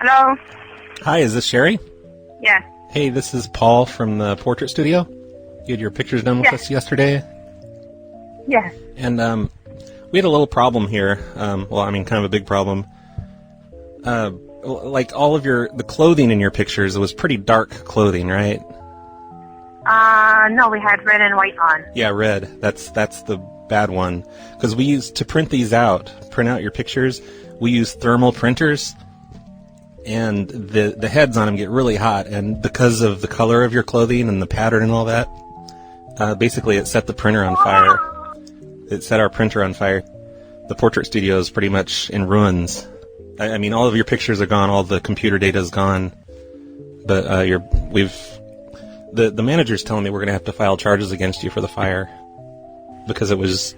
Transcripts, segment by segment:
Hello? Hi, is this Sherry? Yeah. Hey, this is Paul from the Portrait Studio. You had your pictures done with us yesterday. Yes. And we had a little problem here. Kind of a big problem. Like all of the clothing in your pictures, it was pretty dark clothing, right? No, we had red and white on. Yeah, red. That's the bad one. Because we used to print out your pictures, we use thermal printers. And the heads on them get really hot, and because of the color of your clothing and the pattern and all that, basically it set the printer on fire. It set our printer on fire. The Portrait Studio is pretty much in ruins. I mean, all of your pictures are gone, all the computer data is gone. But the manager's telling me we're going to have to file charges against you for the fire because it was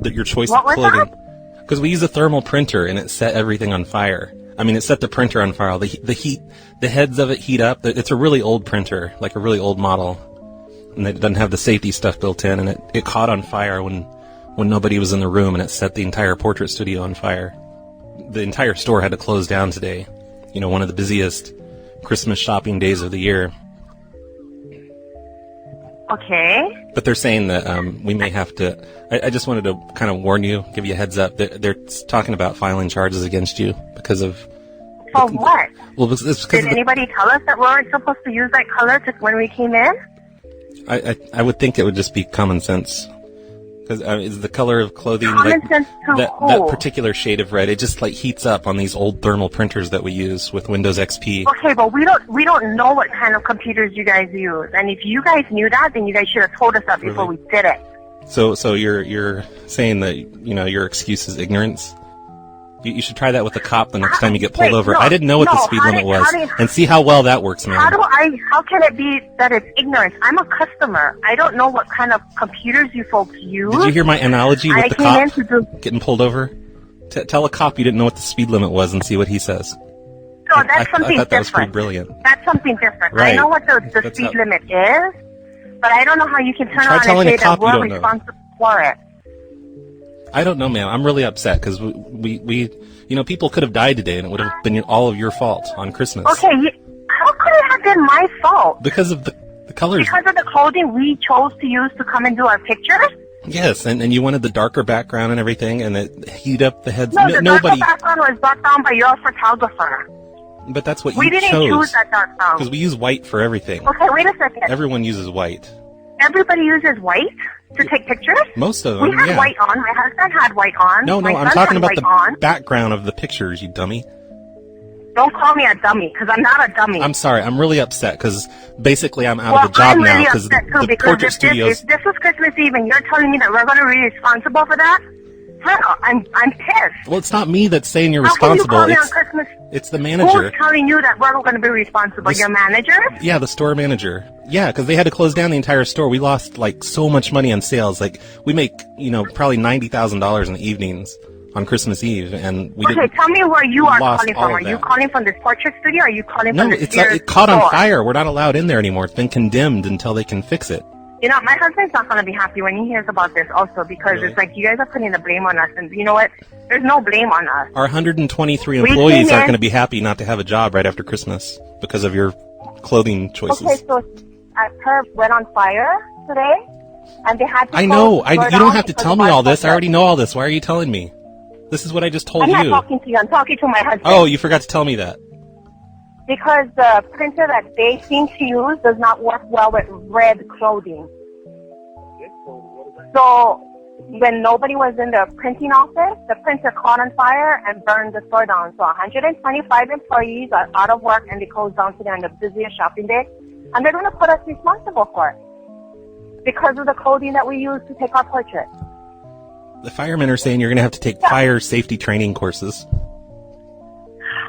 your choice of clothing. Because we use a thermal printer and it set everything on fire. I mean, it set the printer on fire. The heads of it heat up. It's a really old printer, like a really old model, and it doesn't have the safety stuff built in. And it caught on fire when nobody was in the room, and it set the entire Portrait Studio on fire. The entire store had to close down today. You know, one of the busiest Christmas shopping days of the year. Okay. But they're saying that we may have to. I just wanted to kind of warn you, give you a heads up. They're talking about filing charges against you because of. For what? Well, it's because did anybody tell us that we weren't supposed to use that color just when we came in? I would think it would just be common sense. Because is the color of clothing common sense to that particular shade of red? It just like heats up on these old thermal printers that we use with Windows XP. Okay, but we don't know what kind of computers you guys use, and if you guys knew that, then you guys should have told us that before we did it. So you're saying that your excuse is ignorance? You should try that with a cop the next time you get pulled over. I didn't know what the speed limit was, and see how well that works, man. How can it be that it's ignorance? I'm a customer. I don't know what kind of computers you folks use. Did you hear my analogy with the cop getting pulled over? Tell a cop you didn't know what the speed limit was and see what he says. No, that's something different. I thought that was pretty brilliant. That's something different. Right. I know what the speed limit is, but I don't know how you can turn around and say that we're responsible for it. I don't know, man. I'm really upset because we people could have died today, and it would have been all of your fault on Christmas. Okay, how could it have been my fault? Because of the colors. Because of the clothing we chose to use to come and do our pictures? Yes, and you wanted the darker background and everything, and it heat up the heads. No, the darker background was brought down by your photographer. But that's what we didn't choose that dark brown. Because we use white for everything. Okay, wait a second. Everyone uses white. Everybody uses white to take pictures? Most of them, We had white on. My husband had white on. No, I'm talking about the background of the pictures, you dummy. Don't call me a dummy, because I'm not a dummy. I'm sorry. I'm really upset, because basically I'm out of the job now, because the Portrait Studios... If this was Christmas Eve and you're telling me that we're going to be responsible for that, I'm pissed. Well, it's not me that's saying you're responsible. How can you call me on Christmas? It's the manager. Who's telling you that we're going to be responsible? Your manager? Yeah, the store manager. Yeah, because they had to close down the entire store. We lost like so much money on sales. Like we make probably $90,000 in the evenings on Christmas Eve, and we didn't. Okay, tell me where you are calling from. Are you calling from this Portrait Studio? Or are you calling from the No, it caught on fire. We're not allowed in there anymore. It's been condemned until they can fix it. You know, my husband's not going to be happy when he hears about this also, because it's like you guys are putting the blame on us, and you know what? There's no blame on us. Our 123 employees aren't going to be happy not to have a job right after Christmas because of your clothing choices. Okay, so Perp went on fire today, and they had to... I know. You don't have to tell me all this. I already know all this. Why are you telling me? This is what I just told you. I'm not talking to you. I'm talking to my husband. Oh, you forgot to tell me that. Because the printer that they seem to use does not work well with red clothing. So when nobody was in the printing office, the printer caught on fire and burned the store down. So 125 employees are out of work, and they closed down today on the busiest shopping day. And they're going to put us responsible for it because of the clothing that we use to take our portrait. The firemen are saying you're going to have to take fire safety training courses.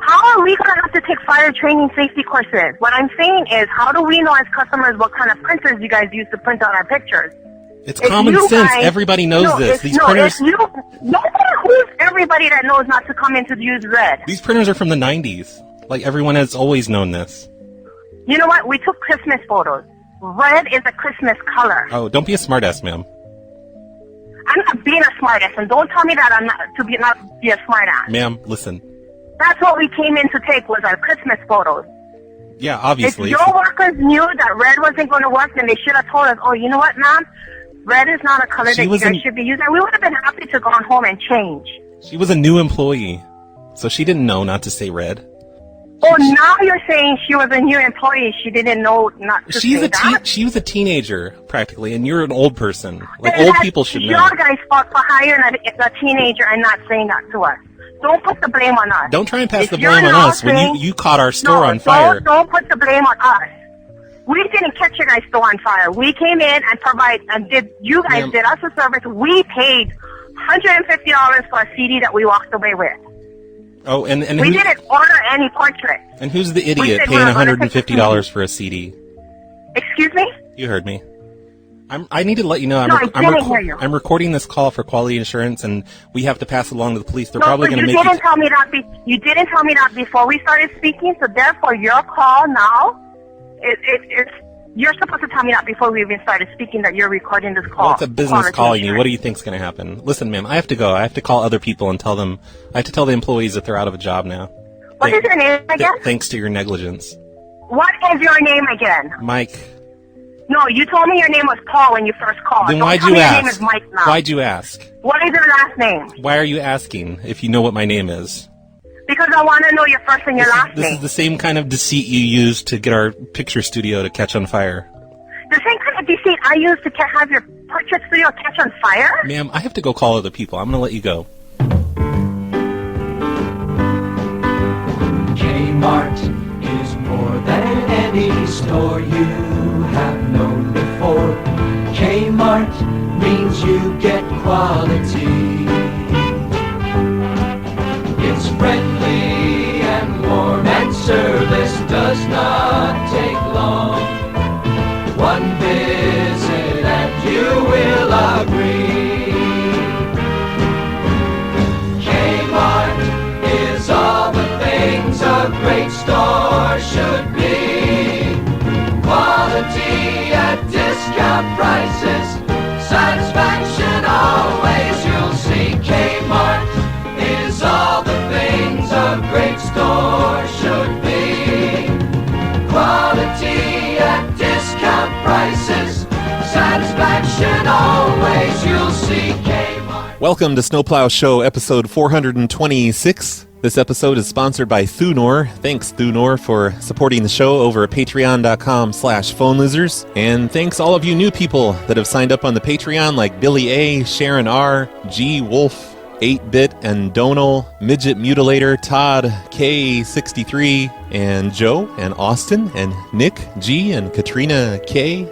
How are we going to have to take fire training safety courses? What I'm saying is, how do we know as customers what kind of printers you guys use to print out our pictures? It's common sense. Everybody knows this. These printers... Who's everybody that knows not to come in to use red? These printers are from the 90s. Like, everyone has always known this. You know what? We took Christmas photos. Red is a Christmas color. Oh, don't be a smartass, ma'am. I'm not being a smartass, and don't tell me that I'm not to not be a smartass. Ma'am, listen. That's what we came in to take was our Christmas photos. Yeah, obviously. If your workers knew that red wasn't going to work, then they should have told us, oh, you know what, ma'am? Red is not a color that you guys should be using. We would have been happy to go home and change. She was a new employee, so she didn't know not to say red. Oh, now you're saying she was a new employee. She didn't know not to say that? She was a teenager, practically, and you're an old person. Like, old people should know. Your guys fought for hiring a teenager and not saying that to us. Don't put the blame on us. Don't try and pass the blame on us when you caught our store on fire. Don't put the blame on us. We didn't catch your guys' store on fire. We came in and you guys did us a service. We paid $150 for a CD that we walked away with. Oh, and we didn't order any portraits. And who's the idiot paying $150 for a CD? Excuse me? You heard me. I need to let you know I'm recording this call for quality insurance, and we have to pass it along to the police. They're probably going to make you. You didn't tell me that before we started speaking. So therefore, your call now, you're supposed to tell me that before we even started speaking that you're recording this call. Well, it's a business calling you. What do you think's going to happen? Listen, ma'am, I have to go. I have to call other people and tell them. I have to tell the employees that they're out of a job now. What is your name again? Thanks to your negligence. What is your name again? Mike. No, you told me your name was Paul when you first called. Then why'd you ask? Your name is Mike now. Why'd you ask? What is your last name? Why are you asking if you know what my name is? Because I want to know your first and your last name. This is the same kind of deceit you used to get our picture studio to catch on fire. The same kind of deceit I used to have your portrait studio catch on fire? Ma'am, I have to go call other people. I'm going to let you go. Kmart is more than any store you have known before. Kmart means you get quality. It's friendly and warm, and service does not take long. One visit and you will agree. Kmart is all the things a great store should be. Quality at discount prices, satisfaction always you'll see. Kmart is all the things a great store should be. Quality at discount prices, satisfaction always you'll see. Kmart. Welcome to Snowplow Show episode 426. This episode is sponsored by Thunor. Thanks, Thunor, for supporting the show over at patreon.com/phonelosers. And thanks all of you new people that have signed up on the Patreon, like Billy A., Sharon R., G. Wolf, 8-Bit, and Donal, Midget Mutilator, Todd, K63, and Joe, and Austin, and Nick G, and Katrina C.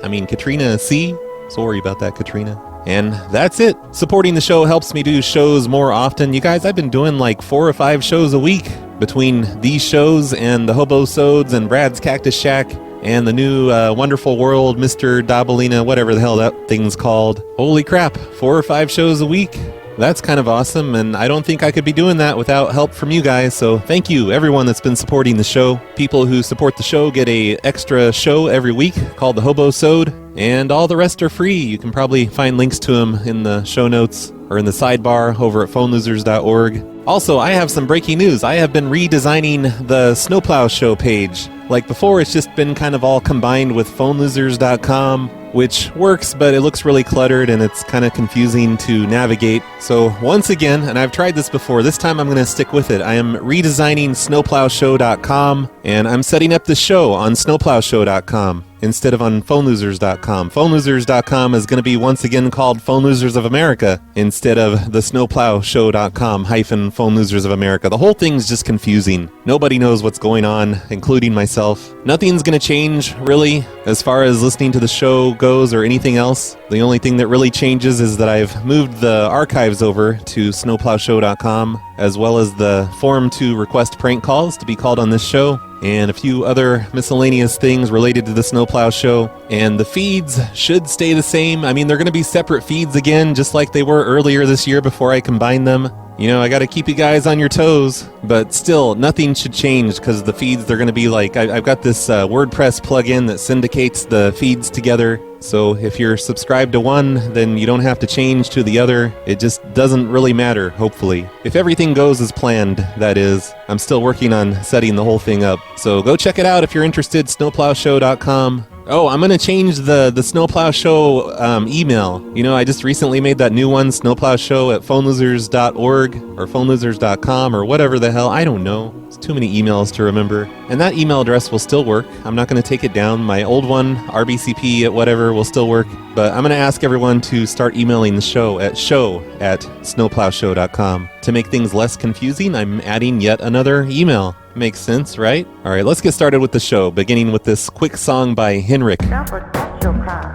Sorry about that, Katrina. And that's it. Supporting the show helps me do shows more often. You guys, I've been doing like 4 or 5 shows a week between these shows and the Hobo-sodes and Brad's Cactus Shack and the new Wonderful World, Mr. Dabalina, whatever the hell that thing's called. Holy crap, 4 or 5 shows a week. That's kind of awesome, and I don't think I could be doing that without help from you guys, so thank you, everyone that's been supporting the show. People who support the show get a extra show every week called the Hobo-sode, and all the rest are free. You can probably find links to them in the show notes or in the sidebar over at phonelosers.org. Also, I have some breaking news. I have been redesigning the Snowplow Show page. Like before, it's just been kind of all combined with phonelosers.com, which works, but it looks really cluttered and it's kind of confusing to navigate. So once again, and I've tried this before, this time I'm going to stick with it. I am redesigning snowplowshow.com, and I'm setting up the show on snowplowshow.com instead of on phonelosers.com. Phonelosers.com is going to be once again called Phone Losers of America instead of the snowplowshow.com hyphen Phone Losers of America. The whole thing's just confusing. Nobody knows what's going on, including myself. Nothing's going to change, really, as far as listening to the show goes or anything else. The only thing that really changes is that I've moved the archives over to snowplowshow.com, as well as the form to request prank calls to be called on this show, and a few other miscellaneous things related to the Snowplow Show. And the feeds should stay the same. I mean, they're going to be separate feeds again, just like they were earlier this year before I combined them. You know, I got to keep you guys on your toes, but still, nothing should change because the feeds, they're going to be like, I've got this WordPress plugin that syndicates the feeds together, So if you're subscribed to one, then you don't have to change to the other. It just doesn't really matter, hopefully. If everything goes as planned, that is. I'm still working on setting the whole thing up. So go check it out if you're interested, snowplowshow.com. Oh, I'm going to change the Snowplow Show email. You know, I just recently made that new one, snowplowshow@phonelosers.org or phonelosers.com or whatever the hell. I don't know. It's too many emails to remember. And that email address will still work. I'm not going to take it down. My old one, rbcp at whatever, will still work. But I'm going to ask everyone to start emailing the show at show@snowplowshow.com. To make things less confusing, I'm adding yet another email. Makes sense, right? All right, let's get started with the show, beginning with this quick song by Henrik. Never touch your car.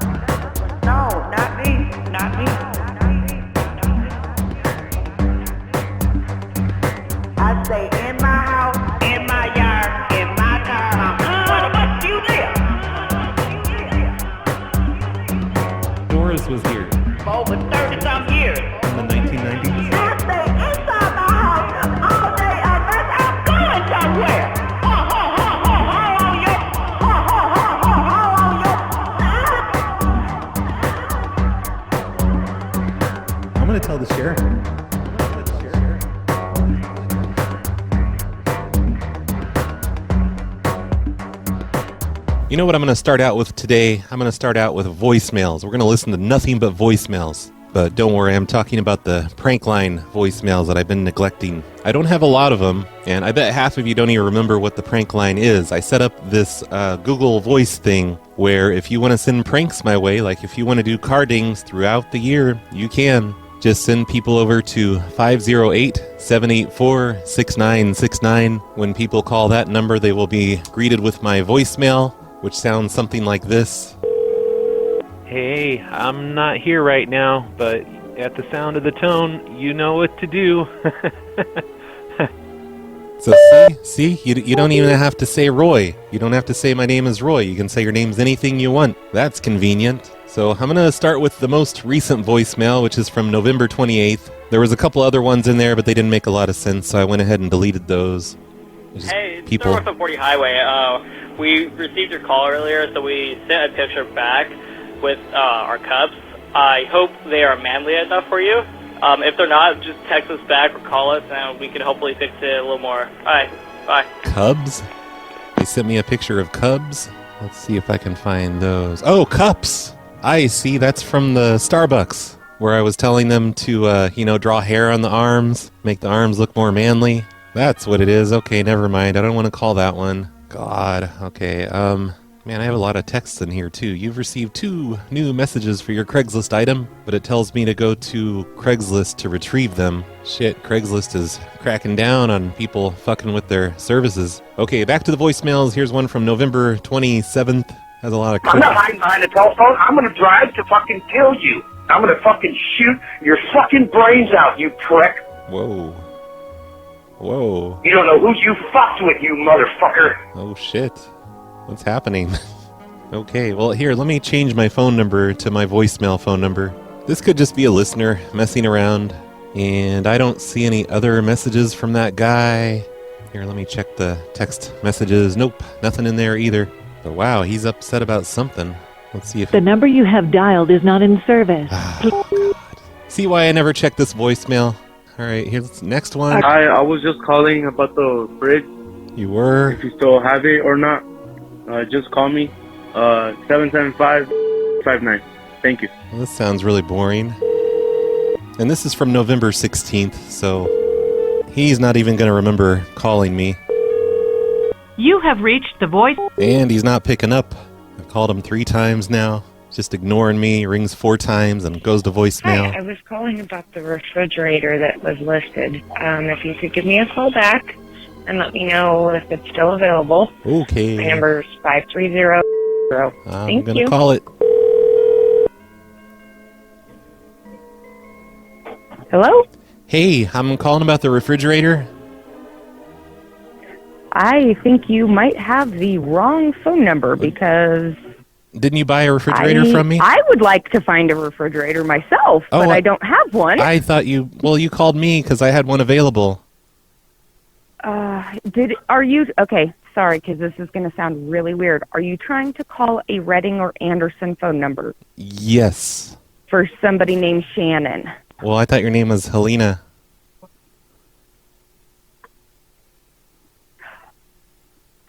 No, not me. Not me. I say in my house, in my yard, in my car. Where the fuck do you live? Doris was here For over 30-some years. in the 1990s. I stay inside my house all day unless I'm going somewhere. I'm going to tell the sheriff. You know what I'm going to start out with today? I'm going to start out with voicemails. We're going to listen to nothing but voicemails. But don't worry, I'm talking about the prank line voicemails that I've been neglecting. I don't have a lot of them, and I bet half of you don't even remember what the prank line is. I set up this Google Voice thing where if you want to send pranks my way, like if you want to do car dings throughout the year, you can. Just send people over to 508-784-6969. When people call that number, they will be greeted with my voicemail, which sounds something like this. Hey, I'm not here right now, but at the sound of the tone, you know what to do. So see, you don't even have to say Roy. You don't have to say my name is Roy. You can say your name's anything you want. That's convenient. So I'm going to start with the most recent voicemail, which is from November 28th. There was a couple other ones in there, but they didn't make a lot of sense, so I went ahead and deleted those. Hey, it's people. North of 40 Highway. We received your call earlier, so we sent a picture back with our cubs. I hope they are manly enough for you. If they're not, just text us back or call us, and we can hopefully fix it a little more. All right, bye. Cubs? They sent me a picture of cubs. Let's see if I can find those. Oh, cups! I see, that's from the Starbucks, where I was telling them to, draw hair on the arms, make the arms look more manly. That's what it is. Okay, never mind. I don't want to call that one. God, okay, man, I have a lot of texts in here, too. You've received 2 new messages for your Craigslist item, but it tells me to go to Craigslist to retrieve them. Shit, Craigslist is cracking down on people fucking with their services. Okay, back to the voicemails. Here's one from November 27th. Has a lot of... I'm not hiding behind the telephone. I'm going to drive to fucking kill you. I'm going to fucking shoot your fucking brains out, you prick. Whoa. Whoa. You don't know who you fucked with, you motherfucker. Oh, shit. What's happening? Okay, well, here, let me change my phone number to my voicemail phone number. This could just be a listener messing around, and I don't see any other messages from that guy. Here, let me check the text messages. Nope, nothing in there either. But wow, he's upset about something. Let's see if... The number you have dialed is not in service. Oh, God. See why I never check this voicemail? All right, here's the next one. Hi, I was just calling about the fridge. You were? If you still have it or not, just call me. 775-59. Thank you. Well, this sounds really boring. And this is from November 16th, so he's not even going to remember calling me. You have reached the voice. And he's not picking up. I've called him 3 times now. Just ignoring me. Rings 4 times and goes to voicemail. Hi, I was calling about the refrigerator that was listed. If you could give me a call back and let me know if it's still available. Okay. My number is 530. I'm going to call it. Hello? Hey, I'm calling about the refrigerator. I think you might have the wrong phone number because... Didn't you buy a refrigerator from me? I would like to find a refrigerator myself, but I don't have one. I thought you... Well, you called me because I had one available. Are you... Okay, sorry, because this is going to sound really weird. Are you trying to call a Redding or Anderson phone number Yes. for somebody named Shannon? Well, I thought your name was Helena.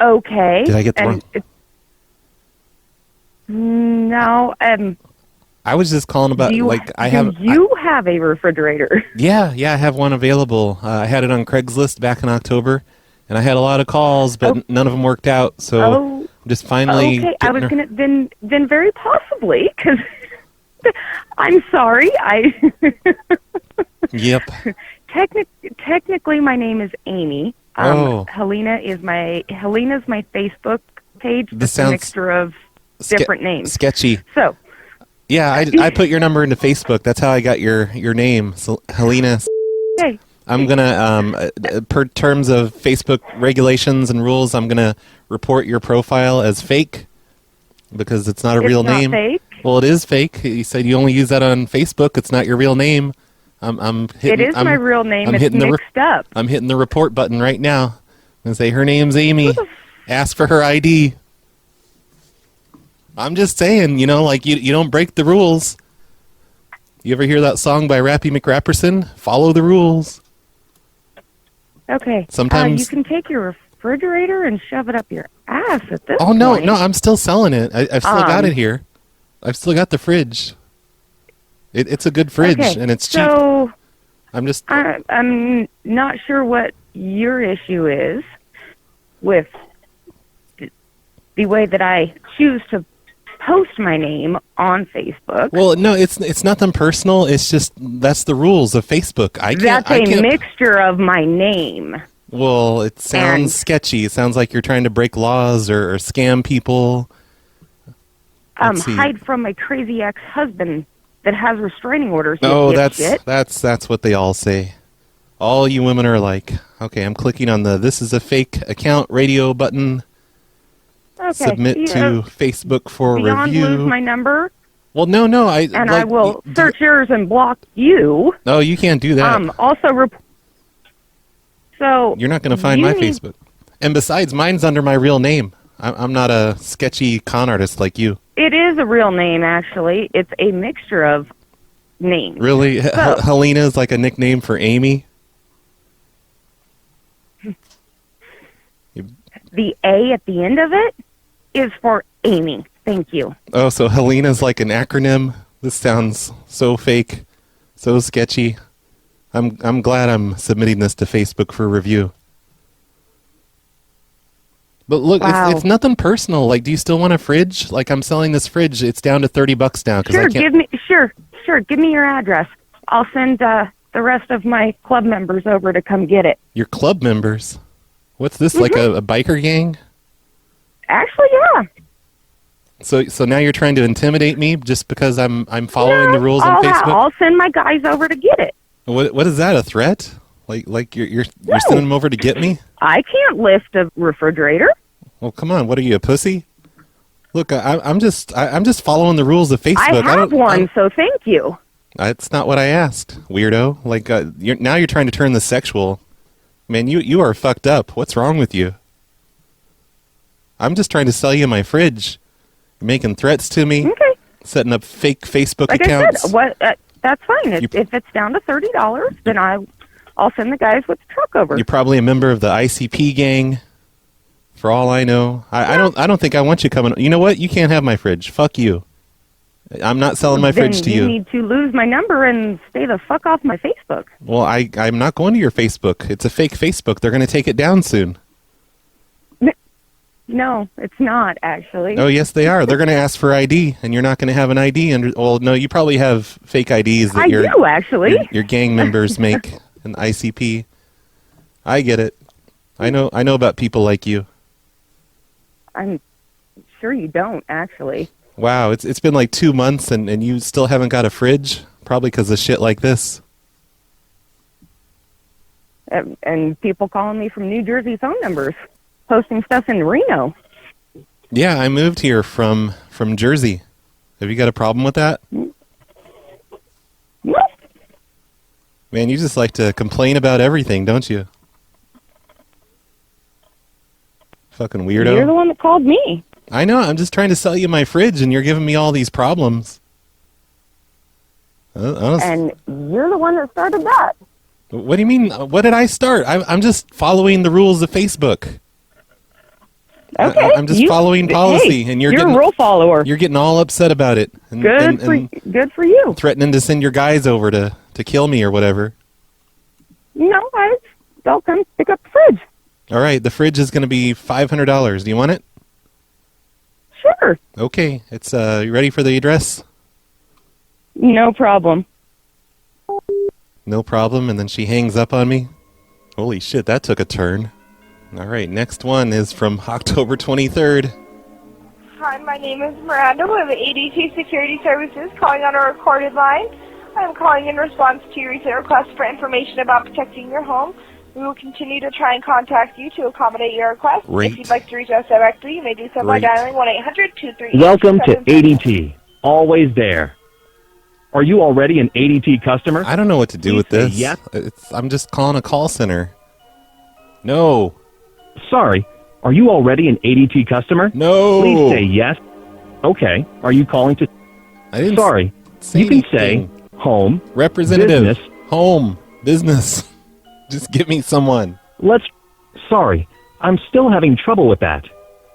Okay. Did I get the wrong? No. I was just calling about, Do you have a refrigerator? Yeah, I have one available. I had it on Craigslist back in October, and I had a lot of calls, but none of them worked out. So I'm just finally. Okay, I was gonna then very possibly, because I'm sorry. Yep. Technically, my name is Amy. Helena's my Facebook page. This It's sounds a mixture of different names. Sketchy. So. Yeah, I put your number into Facebook. That's how I got your name, so, Helena. Okay. I'm gonna, per terms of Facebook regulations and rules, I'm gonna report your profile as fake because it's not a real name. It's not fake. Well, it is fake. You said you only use that on Facebook. It's not your real name. It is my real name. It's mixed up. I'm hitting the report button right now. I'm gonna say her name's Amy. Ask for her ID. I'm just saying, you don't break the rules. You ever hear that song by Rappy McRapperson? Follow the rules. Okay. Sometimes you can take your refrigerator and shove it up your ass at this Oh, no, point. no, I'm still selling it. I've still got it here. I've still got the fridge. It's a good fridge, and it's cheap. So, I'm not sure what your issue is with the way that I choose to post my name on Facebook. Well, no, it's nothing personal. It's just that's the rules of Facebook. That's a mixture of my name. Well, it sounds sketchy. It sounds like you're trying to break laws or scam people. Hide from my crazy ex-husband that has restraining orders. That's what they all say. All you women are like. Okay, I'm clicking on the "This is a fake account" radio button. Okay. Submit to Facebook for review. Lose my number. Well, no, I will search yours and block you. No, you can't do that. So you're not going to find my Facebook. And besides, mine's under my real name. I'm not a sketchy con artist like you. It is a real name, actually. It's a mixture of names. Really, Helena is like a nickname for Amy. The A at the end of it is for Amy. Thank you. Oh, so Helena's like an acronym? This sounds so fake, so sketchy. I'm glad I'm submitting this to Facebook for review. But look, it's nothing personal. Like, do you still want a fridge? Like, I'm selling this fridge. It's down to $30 now. Sure, give me your address. I'll send the rest of my club members over to come get it. Your club members? What's this, like a biker gang? Actually, yeah. So now you're trying to intimidate me just because I'm following the rules on Facebook? I'll send my guys over to get it. What is that, a threat? Like you're sending them over to get me? I can't lift a refrigerator. Well, come on. What are you, a pussy? Look, I'm just following the rules of Facebook. I have one, so thank you. That's not what I asked, weirdo. Like now you're trying to turn this sexual. Man, you are fucked up. What's wrong with you? I'm just trying to sell you my fridge. You're making threats to me. Okay. Setting up fake Facebook like accounts. I said, that's fine. If it's down to $30, then I'll send the guys with the truck over. You're probably a member of the ICP gang. For all I know, I don't think I want you coming. You know what? You can't have my fridge. Fuck you. I'm not selling my fridge to you. You need to lose my number and stay the fuck off my Facebook. Well, I'm not going to your Facebook. It's a fake Facebook. They're going to take it down soon. No, it's not, actually. Oh, yes, they are. They're going to ask for ID, and you're not going to have an ID. Well, no, you probably have fake IDs that I do, actually. Your gang members make an ICP. I get it. I know about people like you. I'm sure you don't, actually. Wow, it's been like 2 months, and you still haven't got a fridge? Probably because of shit like this. And people calling me from New Jersey phone numbers, posting stuff in Reno. Yeah, I moved here from Jersey. Have you got a problem with that? No. Man, you just like to complain about everything, don't you? Fucking weirdo. You're the one that called me. I know. I'm just trying to sell you my fridge, and you're giving me all these problems. And you're the one that started that. What do you mean? What did I start? I'm just following the rules of Facebook. Okay. I'm just following policy, and you're a rule follower. You're getting all upset about it. And, Good for you. Threatening to send your guys over to kill me or whatever. No, they'll come pick up the fridge. All right, the fridge is going to be $500. Do you want it? Sure. Okay, it's you ready for the address? No problem. No problem, and then she hangs up on me. Holy shit, that took a turn. All right, next one is from October 23rd. Hi, my name is Miranda with ADT Security Services, calling on a recorded line. I'm calling in response to your recent request for information about protecting your home. We will continue to try and contact you to accommodate your request. Great. If you'd like to reach us directly, you may do so by Great. dialing 1-800-238. Welcome to ADT. Always there. Are you already an ADT customer? I don't know what to do with this. Yes. I'm just calling a call center. No. Sorry. Are you already an ADT customer? No. Please say yes. Okay. Are you calling to... I didn't Sorry. You can say home, representative, business, home, business. Just give me someone. Sorry. I'm still having trouble with that.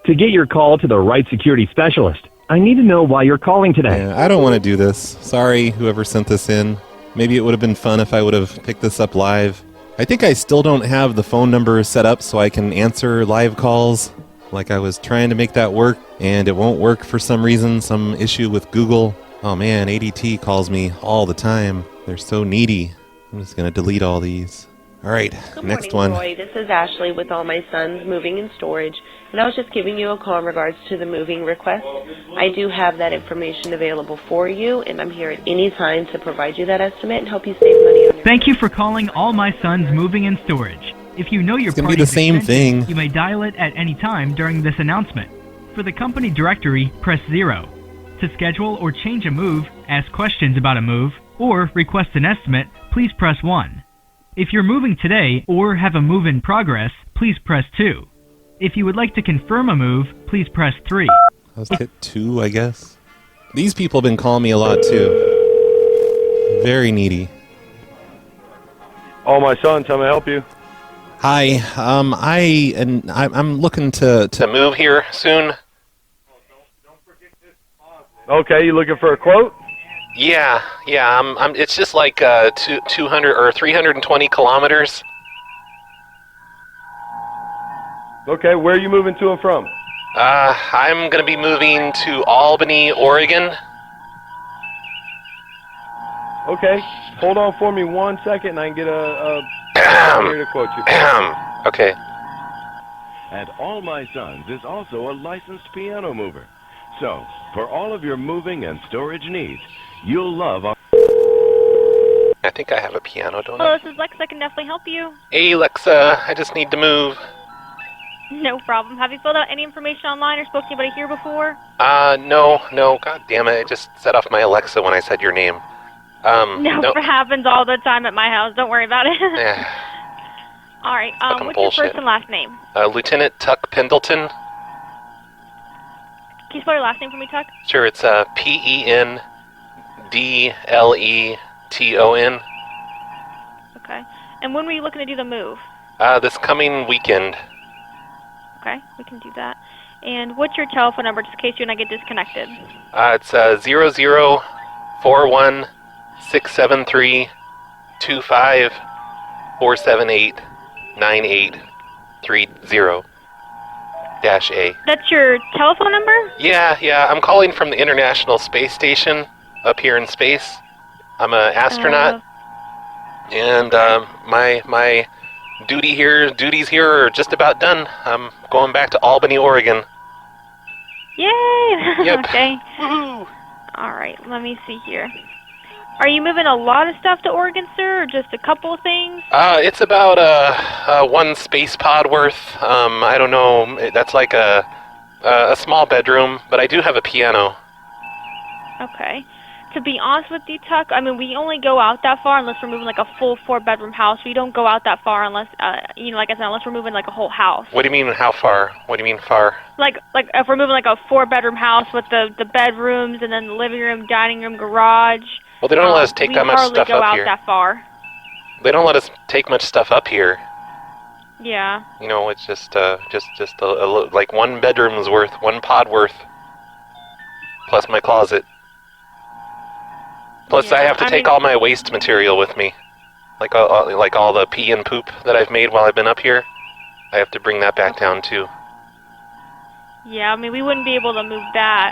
To get your call to the right security specialist, I need to know why you're calling today. Yeah, I don't want to do this. Sorry, whoever sent this in. Maybe it would have been fun if I would have picked this up live. I think I still don't have the phone number set up so I can answer live calls. Like I was trying to make that work, and it won't work for some reason, some issue with Google. Oh man, ADT calls me all the time. They're so needy. I'm just going to delete all these. All right, next one. Good morning, Roy. This is Ashley with All My Sons Moving and Storage, and I was just giving you a call in regards to the moving request. I do have that information available for you, and I'm here at any time to provide you that estimate and help you save money on your... Thank you for calling All My Sons Moving and Storage. If you know your It's going to be the same thing. You may dial it at any time during this announcement. For the company directory, press 0. To schedule or change a move, ask questions about a move, or request an estimate, please press 1. If you're moving today or have a move in progress, please press 2. If you would like to confirm a move, please press 3. Let's hit 2, I guess. These people have been calling me a lot, too. Very needy. All My Sons, how may I help you? Hi, I'm looking to move here soon. Okay, you looking for a quote? Yeah. It's just like 200 or 320 kilometers. Okay, where are you moving to and from? I'm gonna be moving to Albany, Oregon. Okay, hold on for me 1 second, and I can get a here to quote you. Okay. And All My Sons is also a licensed piano mover. So, for all of your moving and storage needs, you'll love our... I think I have a piano, don't Hello, I? this is Lex. I can definitely help you. Hey, Alexa, I just need to move. No problem. Have you filled out any information online or spoke to anybody here before? No. God damn it, I just set off my Alexa when I said your name. No, it happens all the time at my house. Don't worry about it. Yeah. All right, Fucking what's bullshit. your first and last name? Lieutenant Tuck Pendleton. Can you spell your last name for me, Tuck? Sure, it's Pendleton. Okay. And when were you looking to do the move? This coming weekend. Okay, we can do that. And what's your telephone number, just in case you and I get disconnected? It's 0041-673-25-478-9830-A. That's your telephone number? Yeah, I'm calling from the International Space Station up here in space. I'm an astronaut, and my duties here are just about done. I'm going back to Albany, Oregon. Yay! Yep. Okay. All right, let me see here. Are you moving a lot of stuff to Oregon, sir, or just a couple of things? It's about one space pod worth. I don't know. That's like a small bedroom, but I do have a piano. Okay. to be honest with you, Tuck, I mean, we only go out that far unless we're moving like a full 4-bedroom house. We don't go out that far unless, like I said, unless we're moving like a whole house. What do you mean, how far? What do you mean, far? Like if we're moving like a 4-bedroom house with the bedrooms and then the living room, dining room, garage. Well, they don't let us take that much stuff We hardly go up out here. that far. They don't let us take much stuff up here. Yeah. You know, it's just like 1 bedroom's worth, 1 pod worth, plus my closet. Plus, I have to take all my waste material with me, like all the pee and poop that I've made while I've been up here. I have to bring that back down too. Yeah, I mean, we wouldn't be able to move that.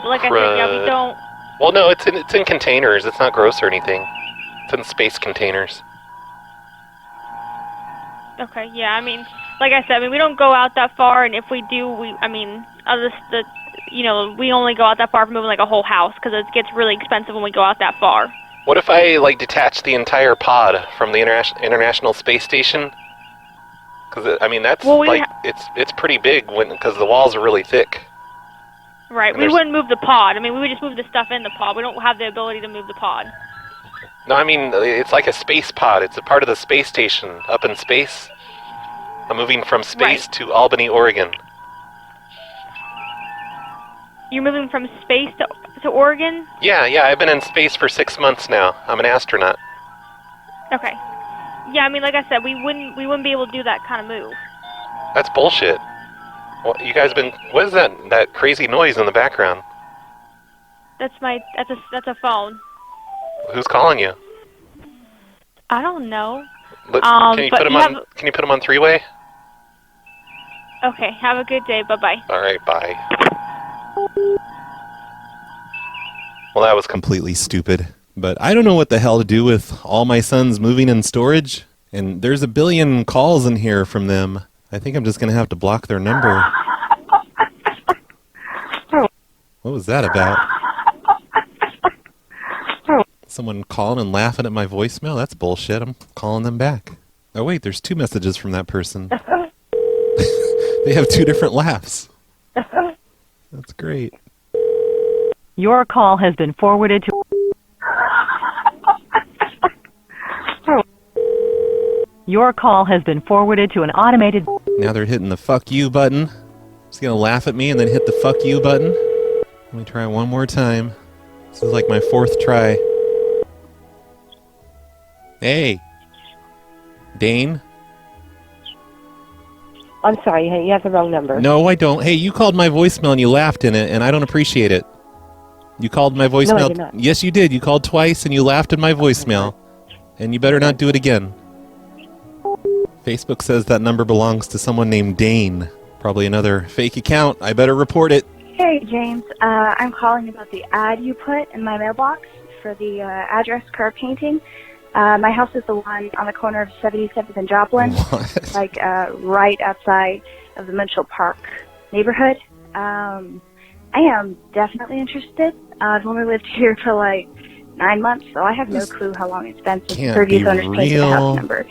But like I said, yeah, we don't. Well, no, it's in containers. It's not gross or anything. It's in space containers. Okay, yeah, I mean, like I said, I mean, we don't go out that far, and if we do, we only go out that far for moving like a whole house, because it gets really expensive when we go out that far. What if I, like, detach the entire pod from the International Space Station? Because, I mean, that's, it's pretty big because the walls are really thick. Right, we wouldn't move the pod. I mean, we would just move the stuff in the pod. We don't have the ability to move the pod. No, I mean, it's like a space pod. It's a part of the space station up in space. I'm moving from space to Albany, Oregon. You're moving from space to Oregon? Yeah, I've been in space for 6 months now. I'm an astronaut. Okay. Yeah, I mean, like I said, we wouldn't be able to do that kind of move. That's bullshit. Well, you guys what is that crazy noise in the background? That's a phone. Who's calling you? I don't know. Can you put him on 3-way? Okay, have a good day. Bye-bye. All right, bye. Well, that was completely stupid. But I don't know what the hell to do with all my sons moving in storage. And there's a billion calls in here from them. I think I'm just going to have to block their number. What was that about? Someone calling and laughing at my voicemail? That's bullshit. I'm calling them back. Oh, wait, there's 2 messages from that person. They have 2 different laughs. That's great. Your call has been forwarded to... Your call has been forwarded to an automated... Now they're hitting the fuck you button. Just gonna laugh at me and then hit the fuck you button. Let me try one more time. This is like my 4th try. Hey. Dane? I'm sorry, you have the wrong number. No, I don't. Hey, you called my voicemail and you laughed in it, and I don't appreciate it. You called my voicemail. No, I did not. Yes, you did. You called twice and you laughed in my voicemail. And you better not do it again. Facebook says that number belongs to someone named Dane. Probably another fake account. I better report it. Hey, James. I'm calling about the ad you put in my mailbox for the address curb painting. My house is the one on the corner of 77th and Joplin, like right outside of the Mitchell Park neighborhood. I am definitely interested. I've only lived here for like 9 months, so I have no clue how long it's been since the previous owners painted the house number.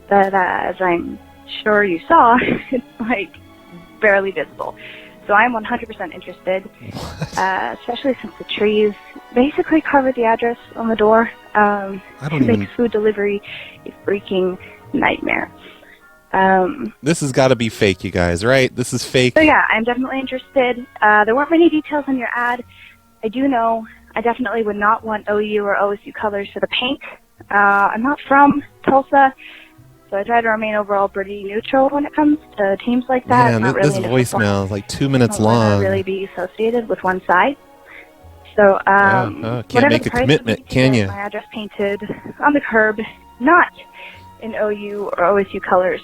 But as I'm sure you saw, it's like barely visible. So I'm 100% interested, especially since the trees basically cover the address on the door. It makes food delivery a freaking nightmare. This has got to be fake, you guys, right? This is fake. So yeah, I'm definitely interested. There weren't many details on your ad. I do know I definitely would not want OU or OSU colors for the paint. I'm not from Tulsa, so I try to remain overall pretty neutral when it comes to teams like that. Man, this voicemail is like 2 minutes long. Not really be associated with one side. So, can't make a commitment, can you? My address painted on the curb, not in OU or OSU colors.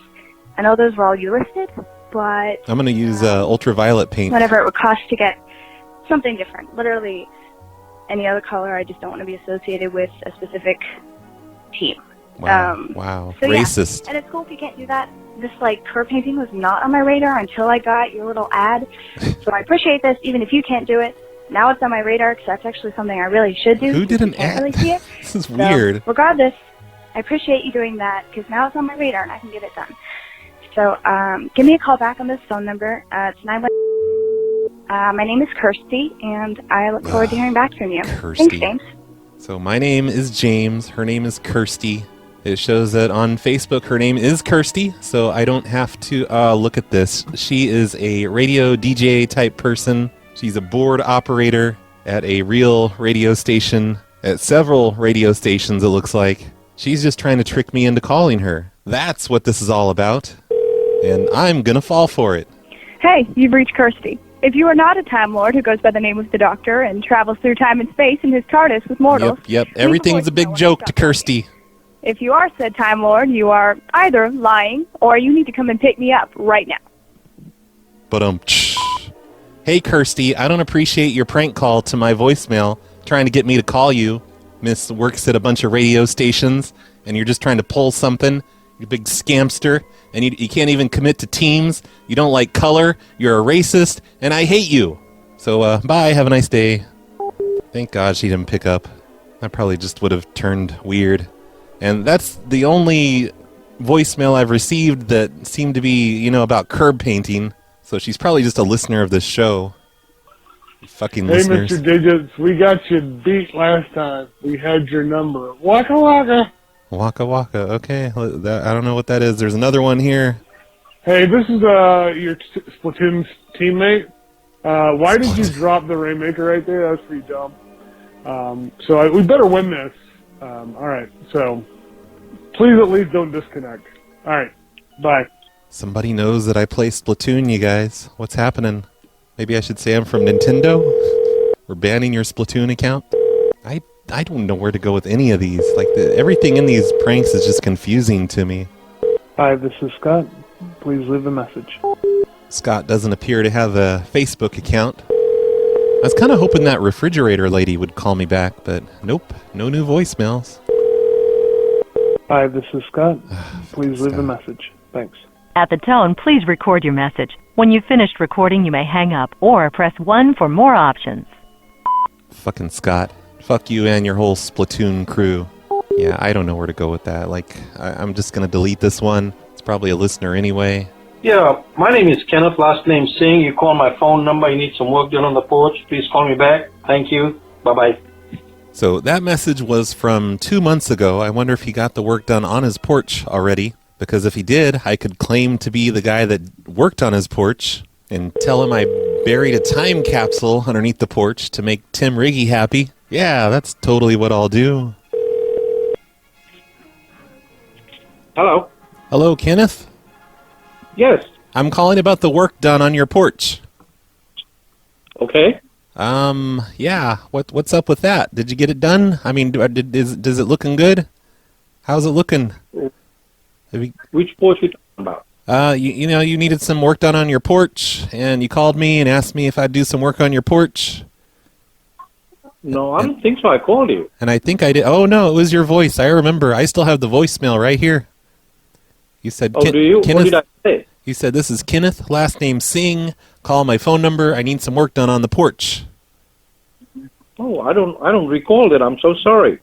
I know those were all you listed, but I'm going to use ultraviolet paint. whatever it would cost to get something different. Literally any other color. I just don't want to be associated with a specific team. Wow. So Racist. Yeah, and it's cool if you can't do that. This curb painting was not on my radar until I got your little ad. So I appreciate this, even if you can't do it. Now it's on my radar because that's actually something I really should do. Who did an ad? ad? Really see it. This is weird. Regardless, I appreciate you doing that because now it's on my radar and I can get it done. So give me a call back on this phone number. It's 911. My name is Kirsty, and I look forward to hearing back from you. Kirsty. Thanks, James. So my name is James. Her name is Kirsty. It shows that on Facebook her name is Kirsty, so I don't have to look at this. She is a radio DJ type person. She's a board operator at a real radio station, at several radio stations it looks like. She's just trying to trick me into calling her. That's what this is all about. And I'm gonna fall for it. Hey, you've reached Kirsty. If you are not a Time Lord who goes by the name of the Doctor and travels through time and space in his TARDIS with mortals... Yep. Everything's a big joke to Kirsty. If you are said Time Lord, you are either lying or you need to come and pick me up right now. But hey Kirsty, I don't appreciate your prank call to my voicemail trying to get me to call you. Miss works at a bunch of radio stations and you're just trying to pull something. You big scamster, and you can't even commit to teams. You don't like color. You're a racist, and I hate you. So bye. Have a nice day. Thank God she didn't pick up. I probably just would have turned weird. And that's the only voicemail I've received that seemed to be, about curb painting. So she's probably just a listener of this show. Fucking hey, listeners. Mr. Digits, we got you beat last time. We had your number. Waka waka. Waka waka. Okay, I don't know what that is. There's another one here. Hey, this is your Splatoon teammate. Why did you drop the Rainmaker right there? That was pretty dumb. We better win this. All right, so please at least don't disconnect. All right, bye. Somebody knows that I play Splatoon, you guys. What's happening? Maybe I should say I'm from Nintendo? We're banning your Splatoon account? I don't know where to go with any of these. Everything in these pranks is just confusing to me. Hi, this is Scott. Please leave a message. Scott doesn't appear to have a Facebook account. I was kind of hoping that refrigerator lady would call me back, but nope, no new voicemails. Hi, this is Scott. Please leave a message. Thanks. At the tone, please record your message. When you've finished recording, you may hang up or press 1 for more options. Fucking Scott. Fuck you and your whole Splatoon crew. Yeah, I don't know where to go with that. I'm just going to delete this one. It's probably a listener anyway. Yeah, my name is Kenneth, last name Singh. You call my phone number, you need some work done on the porch. Please call me back. Thank you. Bye-bye. So that message was from 2 months ago. I wonder if he got the work done on his porch already. Because if he did, I could claim to be the guy that worked on his porch and tell him I buried a time capsule underneath the porch to make Tim Riggy happy. Yeah, that's totally what I'll do. Hello? Hello, Kenneth? Yes. I'm calling about the work done on your porch. Okay. Yeah. What's up with that? Did you get it done? I mean, does it looking good? How's it looking? Which porch are you talking about? You needed some work done on your porch, and you called me and asked me if I'd do some work on your porch. No, I don't think so. I called you. And I think I did. Oh, no, it was your voice. I remember. I still have the voicemail right here. You said, do you? Kenneth, what did I say? You said, this is Kenneth, last name Singh. Call my phone number. I need some work done on the porch. Oh, I don't recall that. I'm so sorry.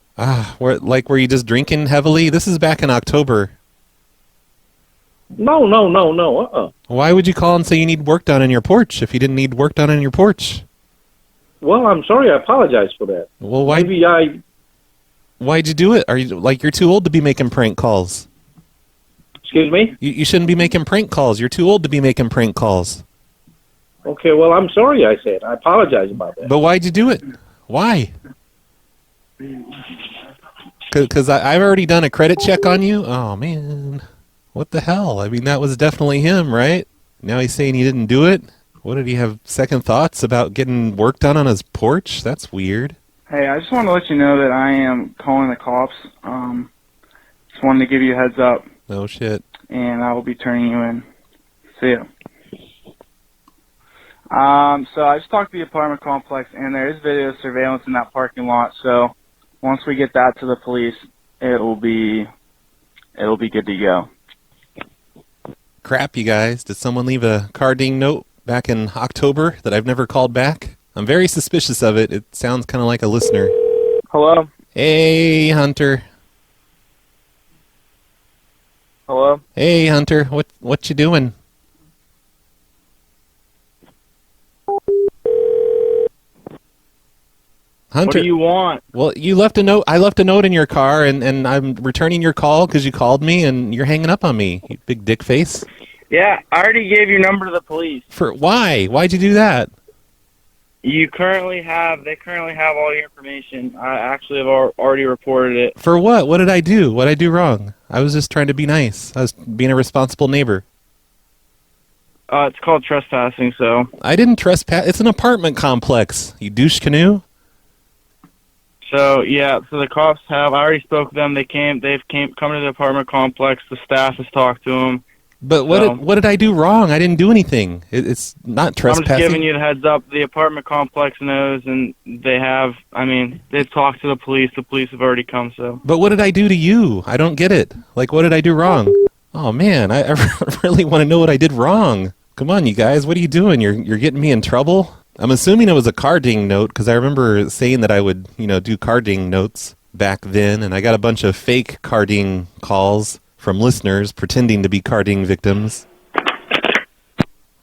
Were you just drinking heavily? This is back in October. No. Why would you call and say you need work done on your porch if you didn't need work done on your porch? Well, I'm sorry. I apologize for that. Well, why'd you do it? Are you you're too old to be making prank calls? Excuse me? You shouldn't be making prank calls. You're too old to be making prank calls. Okay, well, I'm sorry, I said. I apologize about that. But why'd you do it? Why? Because I've already done a credit check on you? Oh, man. What the hell? I mean, that was definitely him, right? Now he's saying he didn't do it? What, did he have second thoughts about getting work done on his porch? That's weird. Hey, I just wanted to let you know that I am calling the cops. Just wanted to give you a heads up. No shit. And I will be turning you in. See ya. So I just talked to the apartment complex, and there is video surveillance in that parking lot. So once we get that to the police, it'll be good to go. Crap, you guys. Did someone leave a carding note back in October that I've never called back? I'm very suspicious of it. It sounds kind of like a listener. Hello? Hey, Hunter. Hello? Hey, Hunter. What you doing? Hunter, What do you want? Well, you left a note. I left a note in your car, and I'm returning your call because you called me, and you're hanging up on me, you big dick face. Yeah, I already gave your number to the police. For why? Why'd you do that? They currently have all your information. I actually have already reported it. For what? What did I do? What did I do wrong? I was just trying to be nice. I was being a responsible neighbor. It's called trespassing, so. I didn't trespass. It's an apartment complex, you douche canoe. So, yeah, so the cops have, I already spoke to them. They've come to the apartment complex. The staff has talked to them. But what did I do wrong? I didn't do anything. It's not trespassing. I'm just giving you the heads up. The apartment complex knows, and they've talked to the police. The police have already come, so. But what did I do to you? I don't get it. Like, what did I do wrong? Oh, man, I really want to know what I did wrong. Come on, you guys, what are you doing? You're getting me in trouble? I'm assuming it was a carding note, because I remember saying that I would, do carding notes back then, and I got a bunch of fake carding calls from listeners pretending to be carding victims.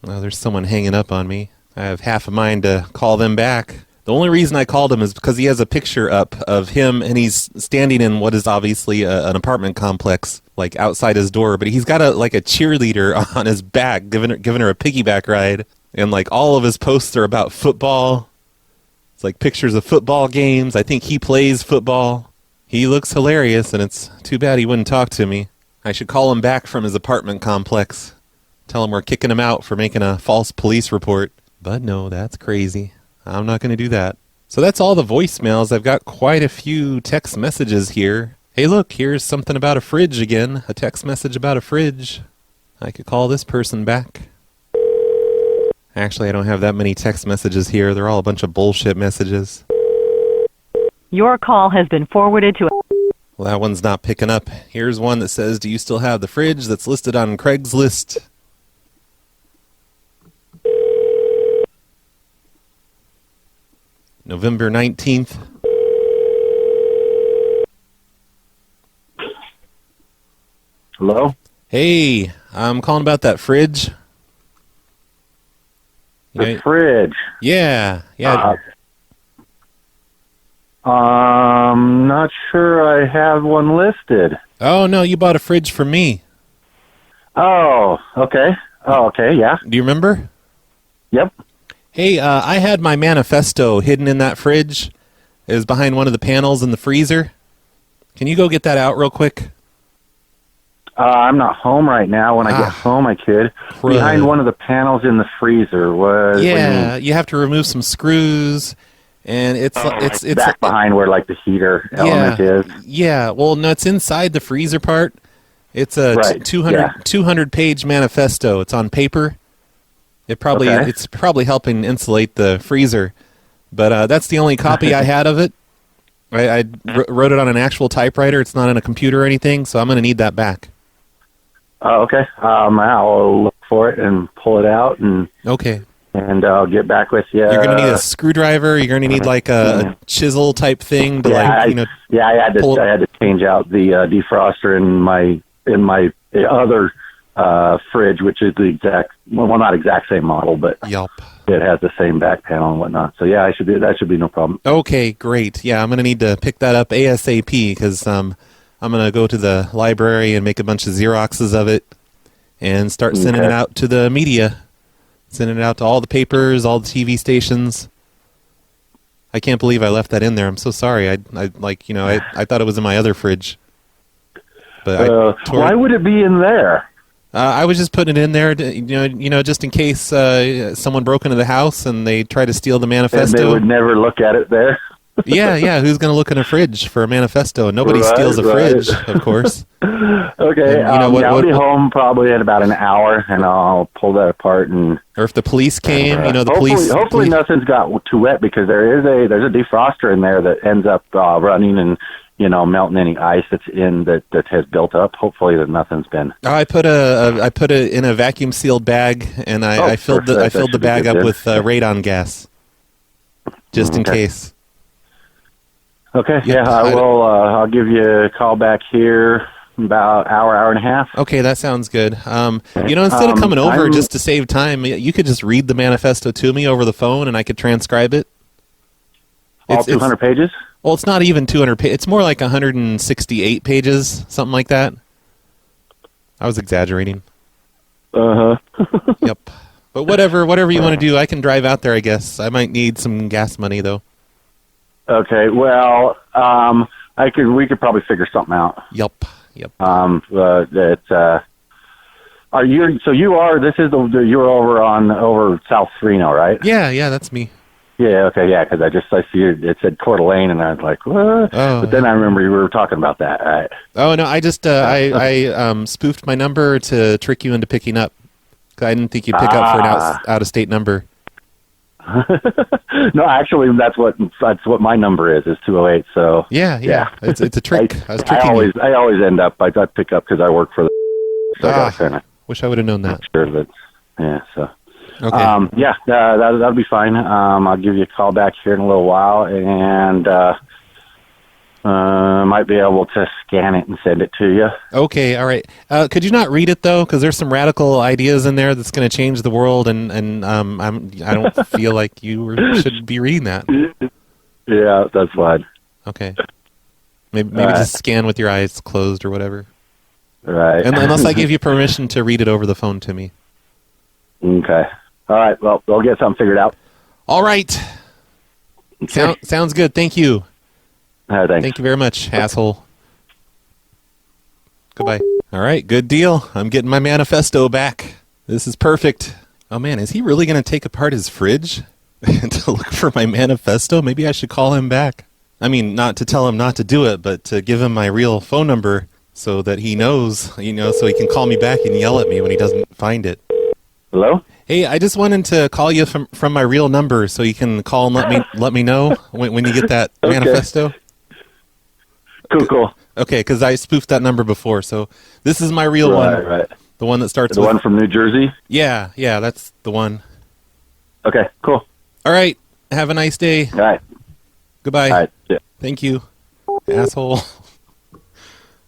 Oh, there's someone hanging up on me. I have half a mind to call them back. The only reason I called him is because he has a picture up of him, and he's standing in what is obviously an apartment complex, like outside his door, but he's got a cheerleader on his back, giving her a piggyback ride, and like all of his posts are about football. It's like pictures of football games. I think he plays football. He looks hilarious, and it's too bad he wouldn't talk to me. I should call him back from his apartment complex. Tell him we're kicking him out for making a false police report. But no, that's crazy. I'm not going to do that. So that's all the voicemails. I've got quite a few text messages here. Hey, look, here's something about a fridge again. A text message about a fridge. I could call this person back. Actually, I don't have that many text messages here. They're all a bunch of bullshit messages. Your call has been forwarded to... Well, that one's not picking up. Here's one that says, do you still have the fridge that's listed on Craigslist? November 19th. Hello? Hey, I'm calling about that fridge. The fridge? Yeah. Not sure I have one listed. Oh, no, you bought a fridge for me. Oh, okay. Yeah. Do you remember? Yep. Hey, I had my manifesto hidden in that fridge. It was behind one of the panels in the freezer. Can you go get that out real quick? I'm not home right now. When I get home, I could. Crud. Behind one of the panels in the freezer. What? Yeah, you have to remove some screws, and it's back behind where like the heater element is. Yeah, well, no, it's inside the freezer part. It's a 200 page manifesto. It's on paper. It's probably helping insulate the freezer, but that's the only copy I had of it. I wrote it on an actual typewriter. It's not on a computer or anything, so I'm going to need that back. Okay. I'll look for it and pull it out, and I'll get back with you. You're going to need a screwdriver. You're going to need like a chisel type thing to I had to change out the defroster in my other fridge, which is the exact, well, not exact same model, but it has the same back panel and whatnot. So yeah, that should be no problem. Okay, great. Yeah, I'm going to need to pick that up ASAP because I'm going to go to the library and make a bunch of Xeroxes of it and start sending it out to the media, sending it out to all the papers, all the TV stations. I can't believe I left that in there. I'm so sorry. I thought it was in my other fridge. But why would it be in there? I was just putting it in there, just in case someone broke into the house and they try to steal the manifesto. And they would never look at it there. Yeah. Who's going to look in a fridge for a manifesto? Nobody steals a fridge, of course. Okay, I'll be home probably in about an hour, and I'll pull that apart. Or if the police came, Hopefully nothing's got too wet, because there's a defroster in there that ends up running and melting any ice that's in that has built up. Hopefully that nothing's been. I put it in a vacuum sealed bag, and I filled the bag up with radon gas, just in case. Okay, I will. I'll give you a call back here about hour and a half. Okay, that sounds good. Instead of coming over just to save time, you could just read the manifesto to me over the phone, and I could transcribe it. All 200 pages? Well, it's not even 200 pages. It's more like 168 pages, something like that. I was exaggerating. Uh-huh. Yep. But whatever you want to do, I can drive out there, I guess. I might need some gas money, though. Okay, well, we could probably figure something out. Yep. You're over South Reno, right? Yeah, that's me. Yeah, okay, yeah, because I see it said Coeur d'Alene, and I was like, what? Oh. But then I remember you were talking about that, right? Oh, no, I just, I spoofed my number to trick you into picking up. 'Cause I didn't think you'd pick up for an out-of-state number. No, actually, that's what my number is 208, so... Yeah. It's a trick. I was tricking you. I always end up, I pick up because I work for the... So I gotta kinda wish I would have known that. Sure that, yeah, so... Okay. That'll be fine. I'll give you a call back here in a little while, and might be able to scan it and send it to you. Okay, all right. Could you not read it though? Because there's some radical ideas in there that's going to change the world, and I don't feel like you should be reading that. Yeah, that's fine. Okay. Maybe just scan with your eyes closed or whatever. Right. Unless I give you permission to read it over the phone to me. Okay. All right. Well, we'll get something figured out. All right. Okay. Sounds good. Thank you. Thanks. Thank you very much, asshole. Goodbye. All right. Good deal. I'm getting my manifesto back. This is perfect. Oh, man. Is he really going to take apart his fridge to look for my manifesto? Maybe I should call him back. I mean, not to tell him not to do it, but to give him my real phone number so that he knows, so he can call me back and yell at me when he doesn't find it. Hello? Hey, I just wanted to call you from my real number so you can call and let me know when you get that manifesto. Cool. Okay, because I spoofed that number before, so this is my real one. Right. The one that starts with... The one from New Jersey? Yeah, that's the one. Okay, cool. All right, have a nice day. All right. Goodbye. All right, yeah. Thank you, asshole.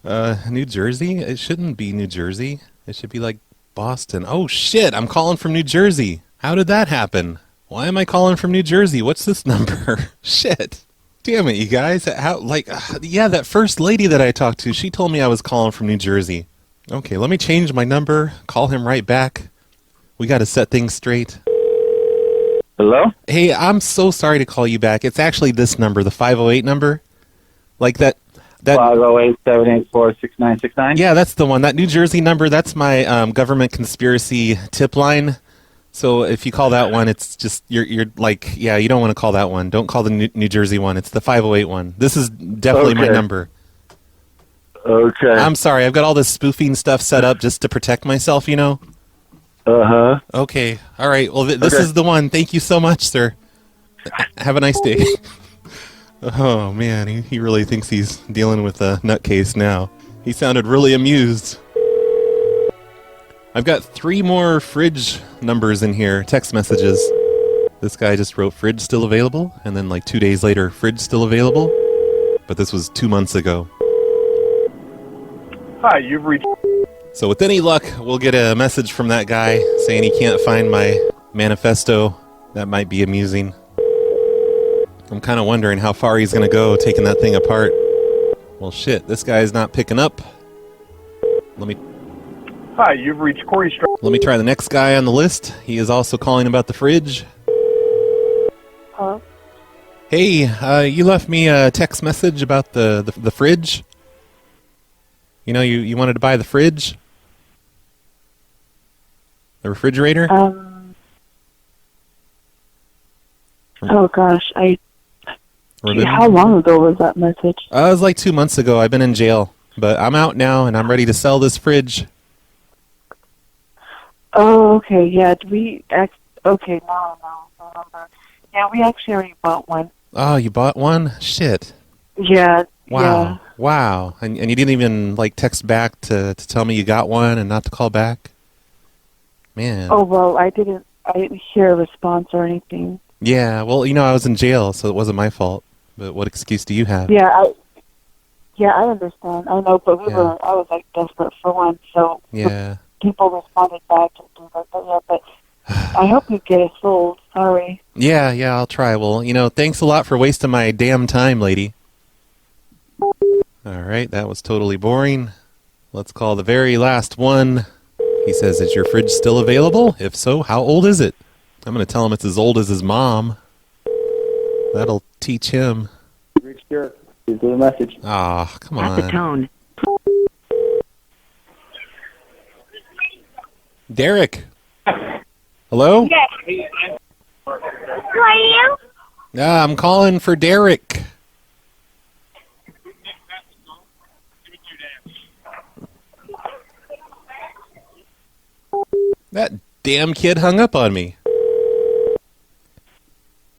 New Jersey? It shouldn't be New Jersey. It should be like Boston. Oh, shit, I'm calling from New Jersey. How did that happen? Why am I calling from New Jersey? What's this number? Shit. Damn it, you guys. That first lady that I talked to, she told me I was calling from New Jersey. Okay, let me change my number, call him right back. We got to set things straight. Hello? Hey, I'm so sorry to call you back. It's actually this number, the 508 number. Like that 508-784-6969? Yeah, that's the one. That New Jersey number, that's my government conspiracy tip line. So if you call that one, it's just, you're like, yeah, you don't want to call that one. Don't call the New Jersey one. It's the 508 one. This is definitely my number. Okay. I'm sorry. I've got all this spoofing stuff set up just to protect myself, Uh-huh. Okay. All right. Well, this is the one. Thank you so much, sir. Have a nice day. Oh, man. He really thinks he's dealing with a nutcase now. He sounded really amused. I've got 3 more fridge numbers in here, text messages. This guy just wrote fridge still available, and then like 2 days later, fridge still available. But this was 2 months ago. Hi, you've reached... So with any luck, we'll get a message from that guy saying he can't find my manifesto. That might be amusing. I'm kind of wondering how far he's going to go taking that thing apart. Well, shit, this guy's not picking up. Hi, you've reached Corey Let me try the next guy on the list. He is also calling about the fridge. Hello? Hey, you left me a text message about the fridge. You wanted to buy the fridge? The refrigerator? Oh gosh, how long ago was that message? It was like 2 months ago. I've been in jail, but I'm out now and I'm ready to sell this fridge. Oh, okay, yeah. Okay, no number. Yeah, we actually already bought one. Oh, you bought one? Shit. Yeah. Wow. Yeah. Wow. And you didn't even text back to tell me you got one and not to call back? Man. Oh, well, I didn't hear a response or anything. Yeah, well, I was in jail, so it wasn't my fault. But what excuse do you have? Yeah, I understand. I know, but I was desperate for one, so yeah. People responded back and things like that. Yeah, but I hope you get it sold. Sorry. Yeah, I'll try. Well, thanks a lot for wasting my damn time, lady. All right, that was totally boring. Let's call the very last one. He says, is your fridge still available? If so, how old is it? I'm going to tell him it's as old as his mom. That'll teach him. Reached here. Please leave a message. Ah, come on. At the tone. Derek. Hello? Yes. Who are you? I'm calling for Derek. That damn kid hung up on me.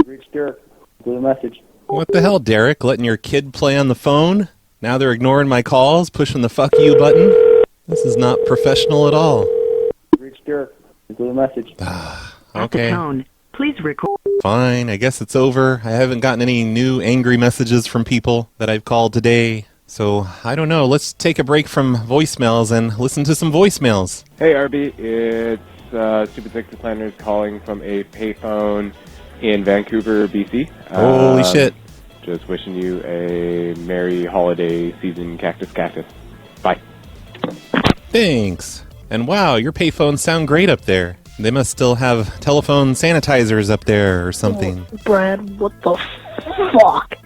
Reached Derek. Leave a message. What the hell, Derek? Letting your kid play on the phone? Now they're ignoring my calls, pushing the fuck you button? This is not professional at all. Reached Derek. Leave a message. At the tone, please record. Fine, I guess it's over. I haven't gotten any new angry messages from people that I've called today. So, I don't know. Let's take a break from voicemails and listen to some voicemails. Hey, RB. It's Stupid Sexy Planners calling from a payphone in Vancouver, BC. Holy shit. Just wishing you a merry holiday season, Cactus. Bye. Thanks. And wow, your payphones sound great up there. They must still have telephone sanitizers up there or something. Oh, Brad, what the fuck?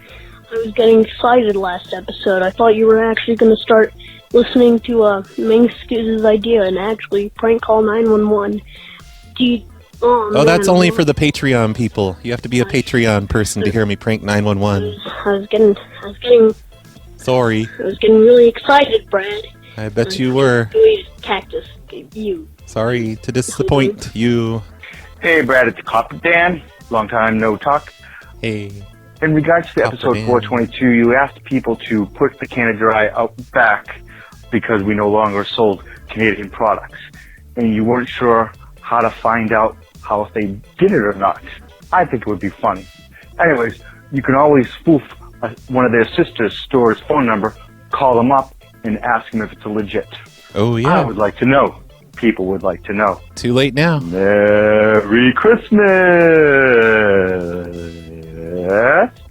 I was getting excited last episode. I thought you were actually going to start listening to Ming-Scooz's idea and actually prank call 911. Oh, that's only for the Patreon people. You have to be a Patreon person to hear me prank 911. I was getting Sorry. I was getting really excited, Brad. I bet you were. Cactus, you. Sorry to disappoint you. Hey, Brad, it's Copper Dan. Long time no talk. Hey. In regards to episode 422, you asked people to put the Canada Dry out back because we no longer sold Canadian products. And you weren't sure how to find out if they did it or not. I think it would be funny. Anyways, you can always spoof one of their sisters' store's phone number, call them up, and ask them if it's legit. Oh, yeah. I would like to know. People would like to know. Too late now. Merry Christmas!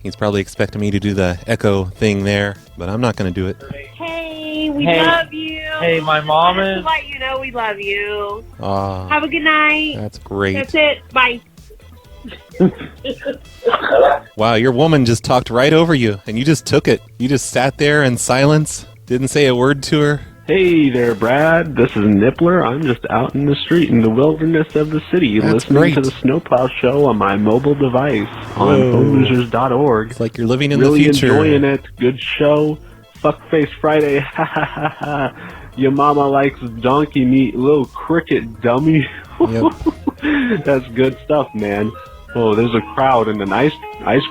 He's probably expecting me to do the echo thing there, but I'm not going to do it. Hey, we love you. Hey, my mom Just is. to let you know we love you. Aw, Have a good night. that's great. That's it. Bye. Wow, your woman just talked right over you, and you just took it. You just sat there in silence, didn't say a word to her. Hey there, Brad. This is Nippler. I'm just out in the street in the wilderness of the city listening to the Snowplow Show on my mobile device on phonelosers.org. It's like you're living in really the future. Really enjoying it. Good show. Fuckface Friday. Ha ha ha ha. Your mama likes donkey meat, little cricket dummy. That's good stuff, man. Oh, there's a crowd in an ice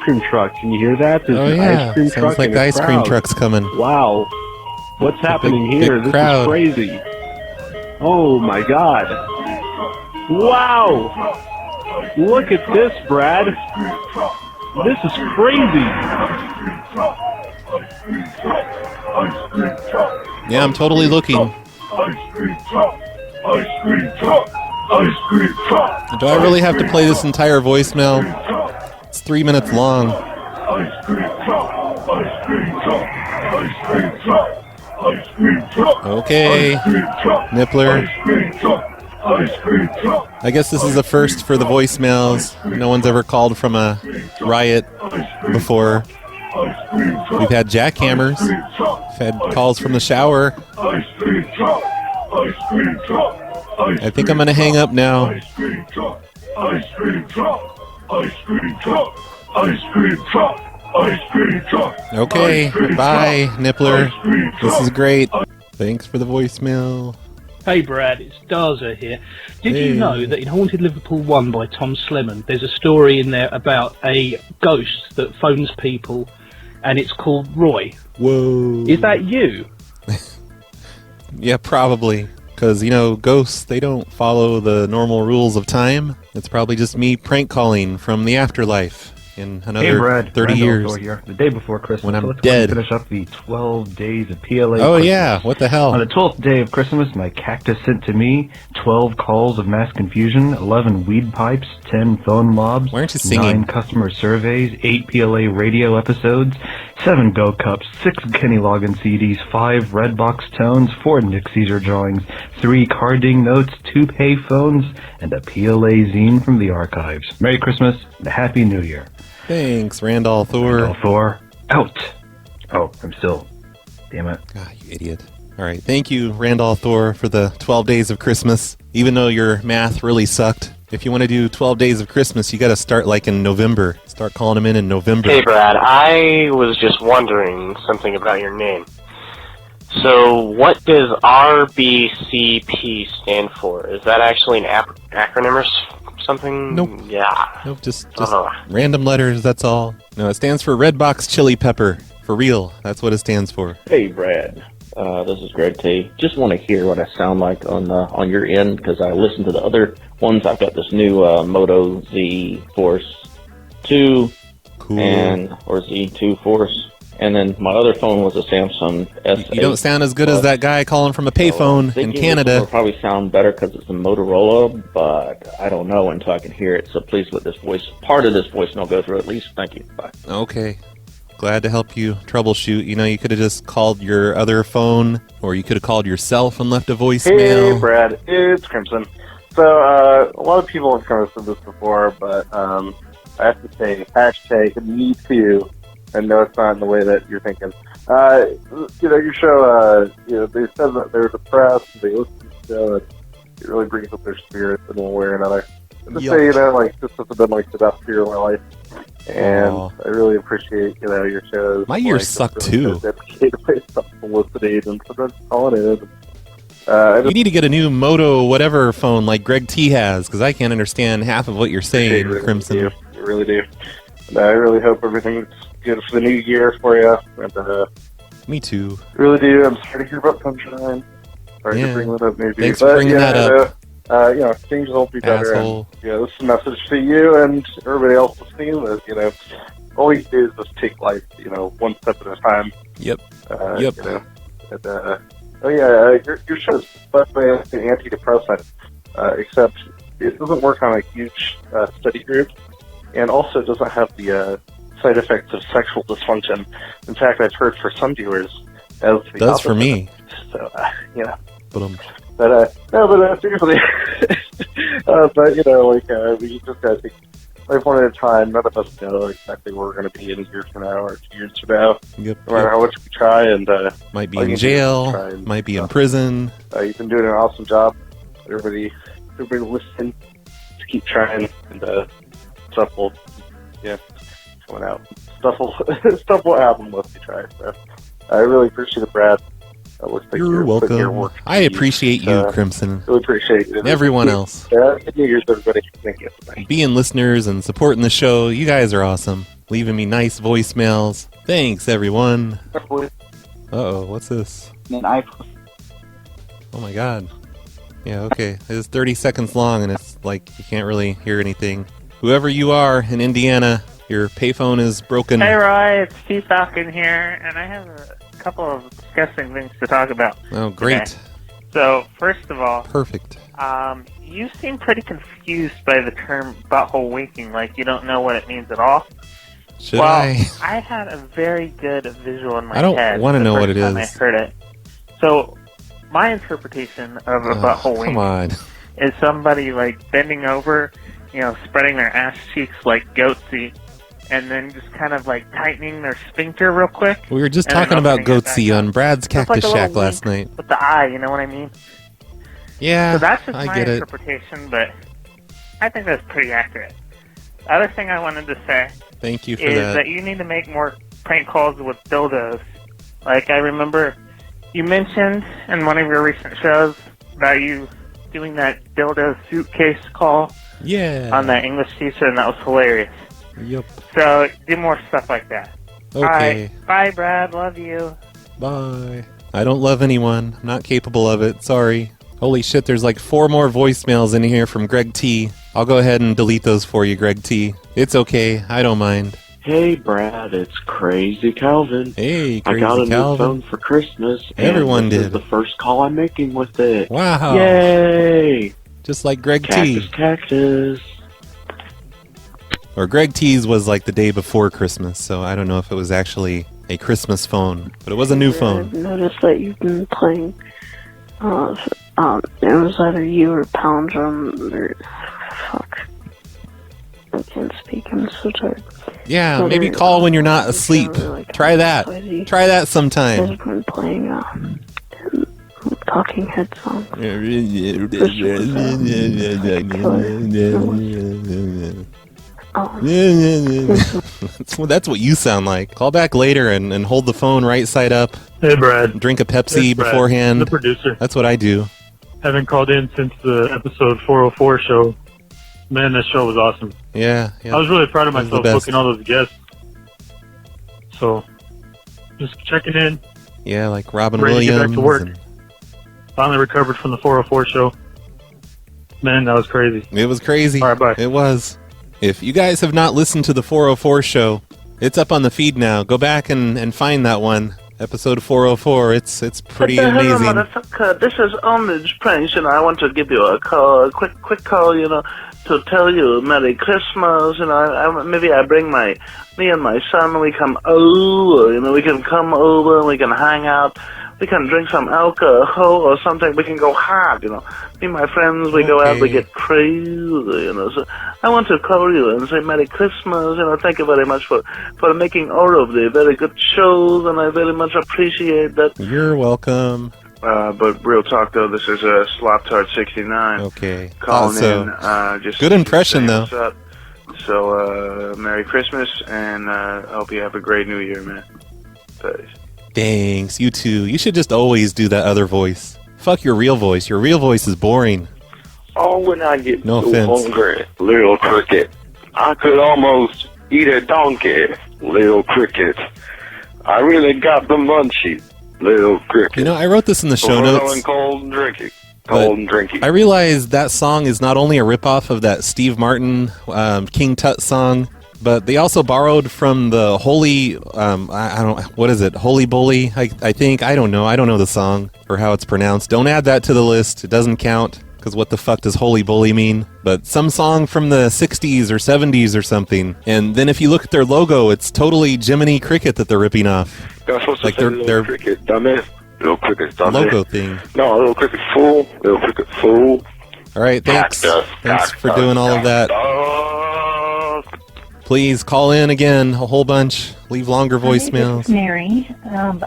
cream truck. Can you hear that? There's an ice cream truck. Sounds like the ice cream truck's coming. Wow. What's happening here? big This crowd. is crazy. Oh my god. Wow. Look at this, Brad. This is crazy. Yeah, I'm totally looking. Do I really have to play this entire voicemail? It's 3 minutes long. Okay, Nippler. I guess this is a first for the voicemails. No one's ever called from a riot before. We've had jackhammers. We've had calls from the shower. I think I'm going to hang up now. Okay, bye, Nippler. This is great. Thanks for the voicemail. Hey Brad, it's Darza here. Did you know that in Haunted Liverpool 1 by Tom Slemon, there's a story in there about a ghost that phones people, and it's called Roy? Whoa. Is that you? Yeah, probably. Because, ghosts, they don't follow the normal rules of time. It's probably just me prank calling from the afterlife. in another Brad, 30 Randall years. Thor here. The day before Christmas. When I'm so let's dead. Finish up the 12 days of PLA. Oh, Christmas. yeah. What the hell? On the 12th day of Christmas, my cactus sent to me 12 calls of mass confusion, 11 weed pipes, 10 phone mobs, Why aren't you singing? 9 customer surveys, 8 PLA radio episodes, 7 Go Cups, 6 Kenny Loggins CDs, 5 Redbox tones, 4 Nick Caesar drawings, 3 carding notes, 2 pay phones, and a PLA zine from the archives. Merry Christmas and a Happy New Year. Thanks, Randall Thor. Randall Thor, out. Oh, I'm still. Damn it. God, you idiot. All right. Thank you, Randall Thor, for the 12 days of Christmas. Even though your math really sucked, if you want to do 12 days of Christmas, you got to start like in November. Start calling them in November. Hey, Brad, I was just wondering something about your name. So, what does RBCP stand for? Is that actually an acronym or something? Nope. Yeah. Nope, just random letters, that's all. No, it stands for Redbox Chili Pepper. For real, that's what it stands for. Hey, Brad. This is Greg T. Just want to hear what I sound like on your end, because I listened to the other ones. I've got this new Moto Z Force 2 or Z2 Force, and then my other phone was a Samsung S8. You don't sound as good as that guy calling from a payphone in Canada. It'll probably sound better because it's a Motorola, but I don't know until I can hear it. So please let this part of this voicemail go through at least. Thank you. Bye. Okay. Glad to help you troubleshoot. You know, you could have just called your other phone, or you could have called yourself and left a voicemail. Hey, Brad, it's Crimson. So, a lot of people have kind of said this before, but I have to say, hashtag me too, and no, it's not in the way that you're thinking. Your show, they said that they're depressed, they listen to the show, and it really brings up their spirits in one way or another. And to say, this has been the best year of my life. And I really appreciate, your shows. My years suck too. Dedicated listening and sometimes calling in. You need to get a new Moto whatever phone like Greg T has, because I can't understand half of what you're saying, Crimson. You really do. And I really hope everything's good for the new year for you. And, me too. Really do. I'm sorry to hear about Sunshine. Sorry to bring that up, maybe. Thanks for bringing that up. Things will be better. Asshole. And, this is a message to you and everybody else listening is, all you do is just take life, one step at a time. Yep. Your show is definitely an antidepressant, except it doesn't work on a huge study group, and also doesn't have the side effects of sexual dysfunction. In fact, I've heard for some viewers as the does opposite. for me. So, But seriously. We just gotta take life one at a time. None of us know exactly where we're going to be in a year from now or 2 years from now. Yep. No matter how much we try, and might be in jail, might be in prison. You've been doing an awesome job. Everybody listen. Just keep trying, and stuff will, coming out. Stuff will happen once you try. So I really appreciate it, Brad. Looks like You're welcome. I appreciate you, Crimson. Really appreciate it. And everyone else. Good New Year's, everybody. Thank you. Bye. Being listeners and supporting the show, you guys are awesome. Leaving me nice voicemails. Thanks, everyone. Uh-oh, what's this? Oh my god. Yeah, okay. It's 30 seconds long, and it's like you can't really hear anything. Whoever you are in Indiana, your payphone is broken. Hey, Roy, it's Steve Falcon here, and I have a couple of disgusting things to talk about. Oh, great. Today. So, first of all... Perfect. You seem pretty confused by the term butthole winking, like you don't know what it means at all. Should I? I had a very good visual in my I don't head. want to know what it the first is. time I heard it. So, my interpretation of a butthole wink Come on. is somebody, bending over, spreading their ass cheeks like goatsy, and then just kind of tightening their sphincter real quick. We were just talking about Goatsy on Brad's Cactus Shack last night. With the eye, you know what I mean? Yeah, so that's just I my get it. interpretation, but I think that's pretty accurate. The other thing I wanted to say Thank you for is that you need to make more prank calls with dildos. I remember you mentioned in one of your recent shows about you doing that dildo suitcase call on that English teacher, and that was hilarious. Yep. So, do more stuff like that. Okay. All right. Bye, Brad. Love you. Bye. I don't love anyone. I'm not capable of it. Sorry. Holy shit, there's 4 more voicemails in here from Greg T. I'll go ahead and delete those for you, Greg T. It's okay. I don't mind. Hey, Brad, it's Crazy Calvin. Hey, Crazy I got a Calvin. new phone for Christmas. Everyone and this did. is the first call I'm making with it. Wow. Yay! Just like Greg Cactus, T. Cactus. Or Greg T's was like the day before Christmas, so I don't know if it was actually a Christmas phone, but it was a new phone. I've noticed that you've been playing. It was either you or Palindrome or fuck. I can't speak. I'm so tired. Yeah, maybe call when you're not asleep. Try that. Try that sometime. I've been playing Talking Head song. That's what you sound like. Call back later and hold the phone right side up. Hey, Brad. Drink a Pepsi It's Brad, beforehand. the producer. That's what I do. Haven't called in since the episode 404 show. Man, that show was awesome. Yeah. I was really proud of It was the myself best. booking all those guests. So, just checking in. Yeah, like Robin Ready to Williams. get back to work. and- Finally recovered from the 404 show. Man, that was crazy. It was crazy. All right, bye. It was. If you guys have not listened to the 404 show, it's up on the feed now. Go back and find that one. Episode 404. It's pretty Hello, amazing. motherfucker. This is Orange Prince, and I want to give you a call, a quick call, to tell you Merry Christmas. Maybe I bring me and my son, we come over, we can come over and we can hang out. We can drink some alcohol or something. We can go hard, Me and my friends, we go out, we get crazy, So I want to call you and say Merry Christmas, Thank you very much for making all of the very good shows, and I very much appreciate that. You're welcome. But real talk though, this is Slop Tart 69. Okay. Calling So, in. Just good impression, saying though. what's up. So, Merry Christmas, and I hope you have a great New Year, man. Peace. Thanks. You too. You should just always do that other voice. Fuck your real voice. Your real voice is boring. Oh, when I get No so offense. hungry, little cricket, I could almost eat a donkey, little cricket. I really got the munchies, little cricket. I wrote this in the show notes. And cold and drinking. But Cold and drinking. I realized that song is not only a ripoff of that Steve Martin King Tut song, but they also borrowed from the Holy, what is it? Holy Bully, I think. I don't know. I don't know the song or how it's pronounced. Don't add that to the list. It doesn't count, because what the fuck does Holy Bully mean? But some song from the 60s or 70s or something. And then if you look at their logo, it's totally Jiminy Cricket that they're ripping off. You're supposed to Like say little cricket, dumbass. Little cricket, dumbass. Logo thing. No, little cricket fool. Little cricket fool. All right, thanks. Thanks for doing all of that. Please call in again, a whole bunch. Leave longer Hi, this voicemails. is Mary.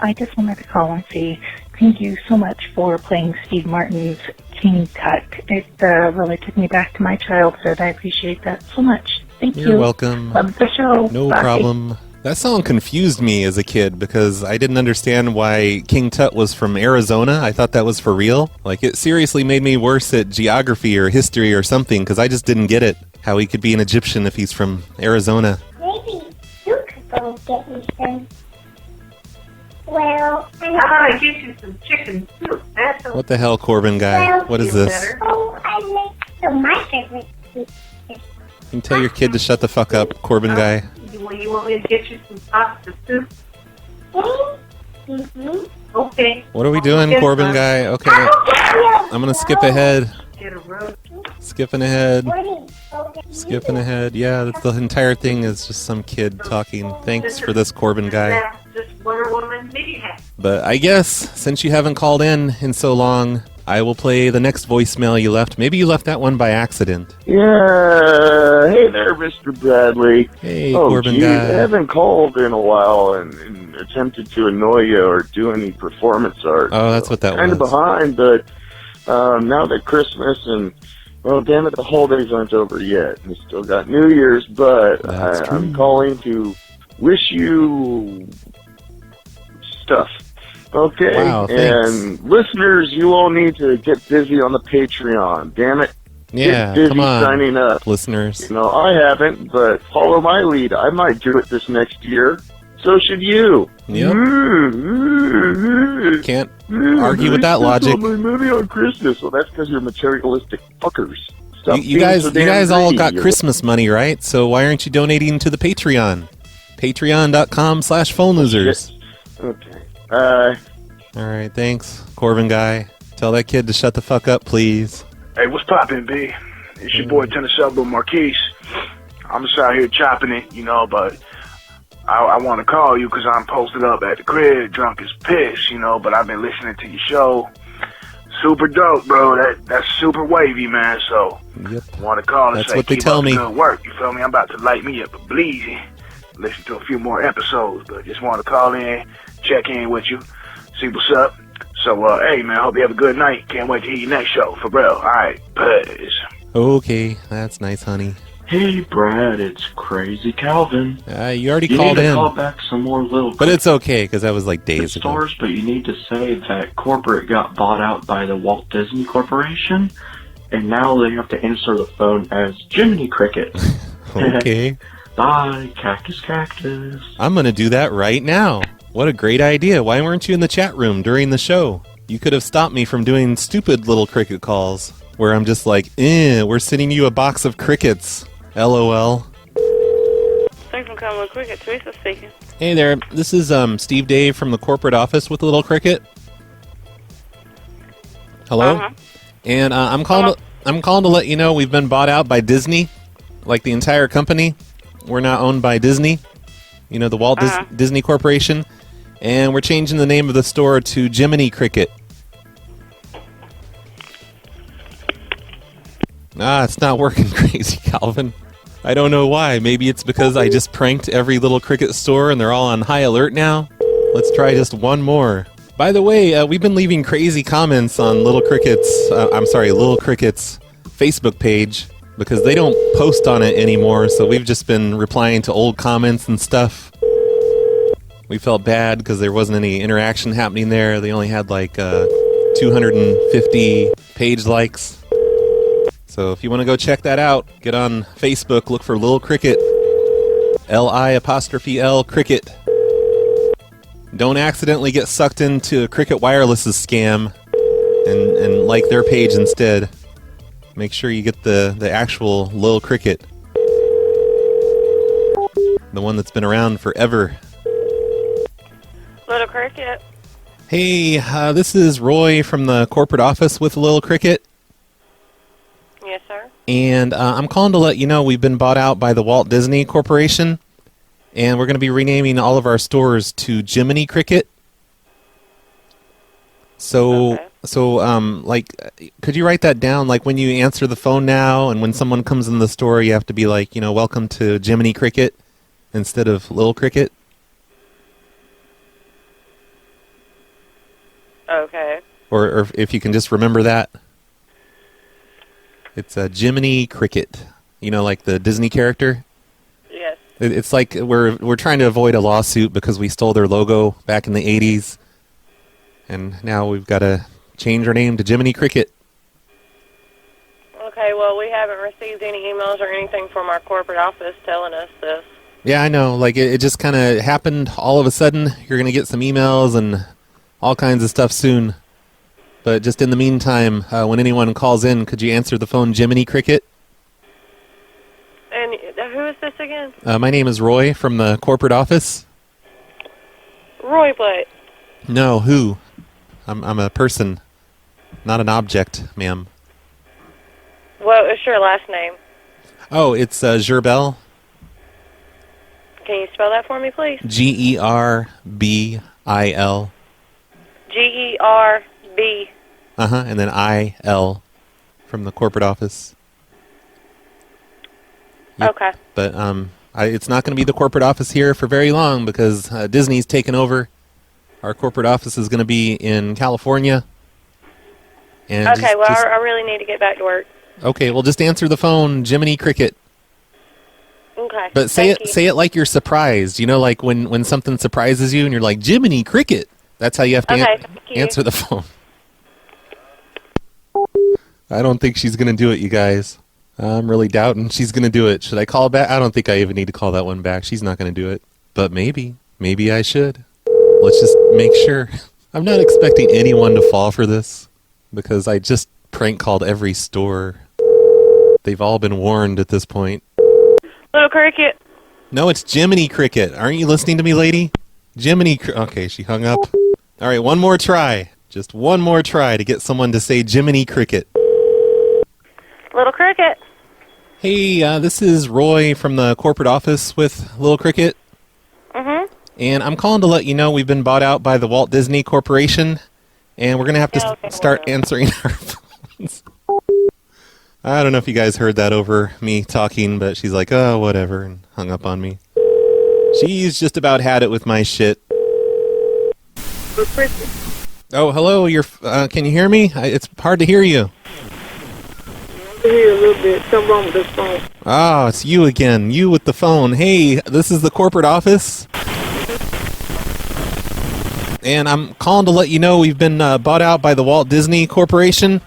I just wanted to call and say thank you so much for playing Steve Martin's King Tut. It really took me back to my childhood. I appreciate that so much. Thank you. You're welcome. Love the show. No Bye. problem. That song confused me as a kid because I didn't understand why King Tut was from Arizona. I thought that was for real. Like, it seriously made me worse at geography or history or something because I just didn't get it. How he could be an Egyptian if he's from Arizona. Maybe you could go get me some. Well, How about I get you some chicken soup? That's What the hell, Corbin guy? What is this? Oh, I make some my favorite soup. You can tell your kid to shut the fuck up, Corbin guy. You want me to get you some pasta soup? Mm-hmm. Okay. What are we doing, Yes, Corbin ma'am. guy? Okay, I'm gonna skip ahead. Get a roast. Skipping ahead. Skipping ahead. Yeah, that's the entire thing is just some kid talking. Thanks for this, Corbin guy. Just Wonder Woman mini hat. But I guess, since you haven't called in so long, I will play the next voicemail you left. Maybe you left that one by accident. Yeah, hey there, Mr. Bradley. Hey, oh, Corbin geez, guy. I haven't called in a while and attempted to annoy you or do any performance art. Oh, that's what that Kind of was. behind, but now that Christmas and, well, damn it, the holidays aren't over yet. We still got New Year's, but I'm calling to wish you stuff. Okay? Wow, thanks. And listeners, you all need to get busy on the Patreon. Damn it. Yeah, Get busy come on, signing up. listeners. No, I haven't, but follow my lead. I might do it this next year. So should you. Yep. Can't argue with that I logic. saw my movie on Christmas. Well, that's because you're materialistic fuckers. Something You guys, so you damn guys all greedy. got You're- Christmas money, right? So why aren't you donating to the Patreon? Patreon.com/phone losers. Okay. All right, thanks, Corbin guy. Tell that kid to shut the fuck up, please. Hey, what's poppin', B? It's your boy, Tennis Elbow Marquise. I'm just out here chopping it, but I want to call you because I'm posted up at the crib, drunk as piss, but I've been listening to your show. Super dope, bro. That's super wavy, man. So, I want to call and That's say what they keep tell up the me. good work. You feel me? I'm about to light me up a bleezy. Listen to a few more episodes, but just want to call in, check in with you, see what's up. So, hey, man, hope you have a good night. Can't wait to hear your next show, for real. All right, peace. Okay, that's nice, honey. Hey, Brad, it's Crazy Calvin. You already you called need to in. call back some more little But it's okay, because that was like days ago. stores, but you need to say that corporate got bought out by the Walt Disney Corporation, and now they have to answer the phone as Jiminy Cricket. Okay. Bye, Cactus Cactus. I'm going to do that right now. What a great idea. Why weren't you in the chat room during the show? You could have stopped me from doing stupid little cricket calls where I'm just like, we're sending you a box of crickets. LOL. Thanks for calling with Cricket. Teresa speaking. Hey there. This is Steve Dave from the corporate office with a little cricket. Hello? Uh-huh. And I'm calling to let you know we've been bought out by Disney, like the entire company. We're now owned by Disney, the Walt Disney Corporation, and we're changing the name of the store to Jiminy Cricket. It's not working, Crazy Calvin. I don't know why. Maybe it's because I just pranked every little cricket store and they're all on high alert now. Let's try just one more. By the way, we've been leaving crazy comments on Little Cricket's Facebook page because they don't post on it anymore, so we've just been replying to old comments and stuff. We felt bad because there wasn't any interaction happening there. They only had like 250 page likes. So if you want to go check that out, get on Facebook, look for Lil Cricket, L-I-L Cricket. Don't accidentally get sucked into Cricket Wireless's scam and like their page instead. Make sure you get the actual Lil Cricket. The one that's been around forever. Little Cricket. Hey, this is Roy from the corporate office with Lil Cricket. Yes, sir. And I'm calling to let you know we've been bought out by the Walt Disney Corporation, and we're going to be renaming all of our stores to Jiminy Cricket. So, could you write that down? Like when you answer the phone now, and when someone comes in the store, you have to be like, welcome to Jiminy Cricket instead of Lil Cricket. Okay. Or if you can just remember that. It's a Jiminy Cricket. Like the Disney character? Yes. It's like we're trying to avoid a lawsuit because we stole their logo back in the 80s. And now we've got to change our name to Jiminy Cricket. Okay, well, we haven't received any emails or anything from our corporate office telling us this. Yeah, I know. Like, it just kind of happened all of a sudden. You're going to get some emails and all kinds of stuff soon. But just in the meantime, when anyone calls in, could you answer the phone, Jiminy Cricket? And who is this again? My name is Roy from the corporate office. Roy Blatt. No, who? I'm a person, not an object, ma'am. What is your last name? Oh, it's Gerbel. Can you spell that for me, please? Gerbil. Gerb. And then IL from the corporate office. Yep. Okay. But it's not going to be the corporate office here for very long because Disney's taken over. Our corporate office is going to be in California. And Okay, I really need to get back to work. Okay, well, just answer the phone, Jiminy Cricket. Okay. But say it like you're surprised. Like when something surprises you and you're like, Jiminy Cricket. That's how you have to answer the phone. I don't think she's going to do it, you guys. I'm really doubting she's going to do it. Should I call back? I don't think I even need to call that one back. She's not going to do it. But maybe. Maybe I should. Let's just make sure. I'm not expecting anyone to fall for this because I just prank called every store. They've all been warned at this point. Little Cricket. No, it's Jiminy Cricket. Aren't you listening to me, lady? Jiminy Okay, she hung up. All right, one more try. Just one more try to get someone to say Jiminy Cricket. Little Cricket. Hey, this is Roy from the corporate office with Little Cricket. Mm-hmm. And I'm calling to let you know we've been bought out by the Walt Disney Corporation, and we're going to have to start answering our phones. I don't know if you guys heard that over me talking, but she's like, oh, whatever, and hung up on me. She's just about had it with my shit. Oh, hello, can you hear me? It's hard to hear you. I hear a little bit. Something wrong with this phone. Ah, it's you again. You with the phone. Hey, this is the corporate office. And I'm calling to let you know we've been bought out by the Walt Disney Corporation.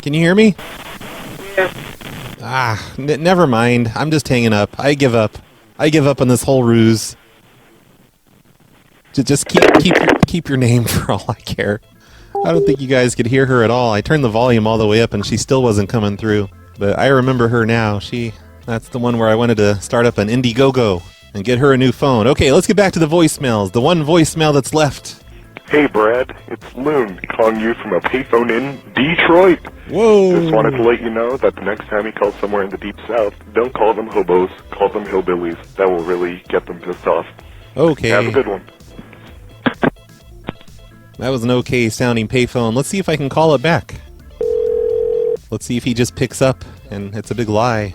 Can you hear me? Yeah. Ah, never mind. I'm just hanging up. I give up. I give up on this whole ruse. Just keep your name for all I care. I don't think you guys could hear her at all. I turned the volume all the way up and she still wasn't coming through. But I remember her now. That's the one where I wanted to start up an Indiegogo and get her a new phone. Okay, let's get back to the voicemails. The one voicemail that's left. Hey, Brad. It's Loon calling you from a payphone in Detroit. Whoa. Just wanted to let you know that the next time you call somewhere in the Deep South, don't call them hobos. Call them hillbillies. That will really get them pissed off. Okay. Have a good one. That was an okay sounding payphone. Let's see if I can call it back. Let's see if he just picks up and it's a big lie.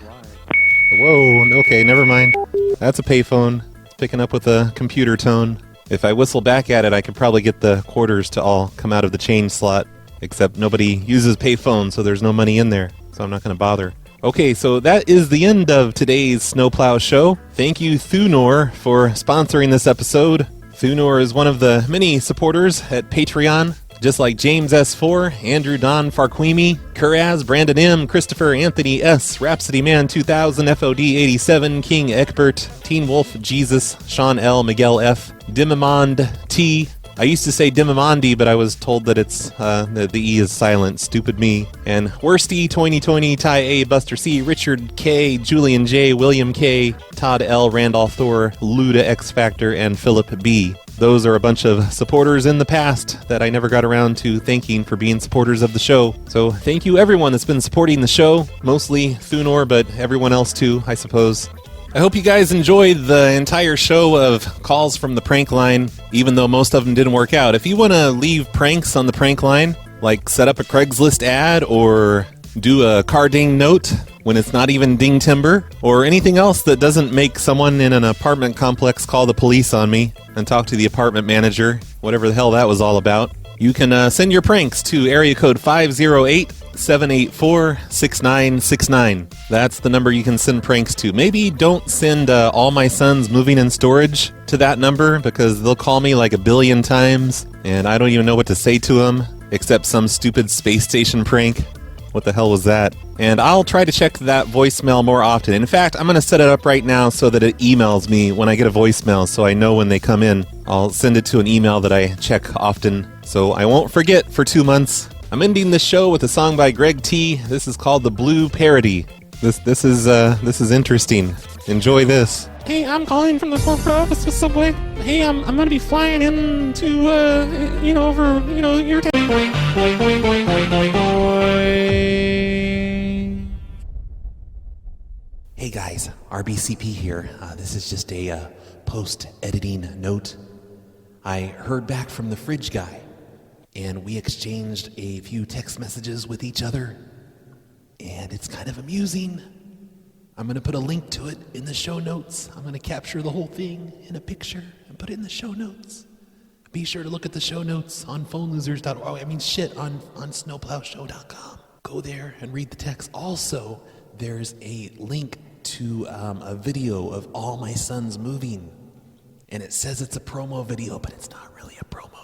Whoa, okay, never mind. That's a payphone. It's picking up with a computer tone. If I whistle back at it, I could probably get the quarters to all come out of the change slot. Except nobody uses payphones, so there's no money in there. So I'm not going to bother. Okay, so that is the end of today's Snowplow Show. Thank you, Thunor, for sponsoring this episode. Thunor is one of the many supporters at Patreon, just like James S4, Andrew Don Farquimi, Kuraz, Brandon M, Christopher Anthony S, Rhapsody Man 2000, FOD 87, King Egbert, Teen Wolf Jesus, Sean L, Miguel F, Dimimond T. I used to say Dimimondi, but I was told that it's the E is silent. Stupid me. And Worsty, 2020, Ty A, Buster C, Richard K, Julian J, William K, Todd L, Randolph Thor, Luda X Factor, and Philip B. Those are a bunch of supporters in the past that I never got around to thanking for being supporters of the show. So thank you everyone that's been supporting the show. Mostly Thunor, but everyone else too, I suppose. I hope you guys enjoyed the entire show of calls from the prank line, even though most of them didn't work out. If you want to leave pranks on the prank line, like set up a Craigslist ad or do a car ding note when it's not even ding timber, or anything else that doesn't make someone in an apartment complex call the police on me and talk to the apartment manager, whatever the hell that was all about, you can send your pranks to area code 508-784-6969. That's the number you can send pranks to. Maybe don't send all my sons moving in storage to that number, because they'll call me like a billion times, and I don't even know what to say to them, except some stupid space station prank. What the hell was that? And I'll try to check that voicemail more often. In fact, I'm going to set it up right now so that it emails me when I get a voicemail, so I know when they come in. I'll send it to an email that I check often, so I won't forget for 2 months. I'm ending this show with a song by Greg T. This is called The Blue Parody. This is interesting. Enjoy this. Hey, I'm calling from the corporate office with Subway. Hey, I'm gonna be flying into over your town. Hey guys, RBCP here. This is just a post-editing note. I heard back from the fridge guy, and we exchanged a few text messages with each other, and it's kind of amusing. I'm going to put a link to it in the show notes. I'm going to capture the whole thing in a picture and put it in the show notes. Be sure to look at the show notes on phonelosers.org. on snowplowshow.com. Go there and read the text. Also, there's a link to a video of All My Sons Moving. And it says it's a promo video, but it's not really a promo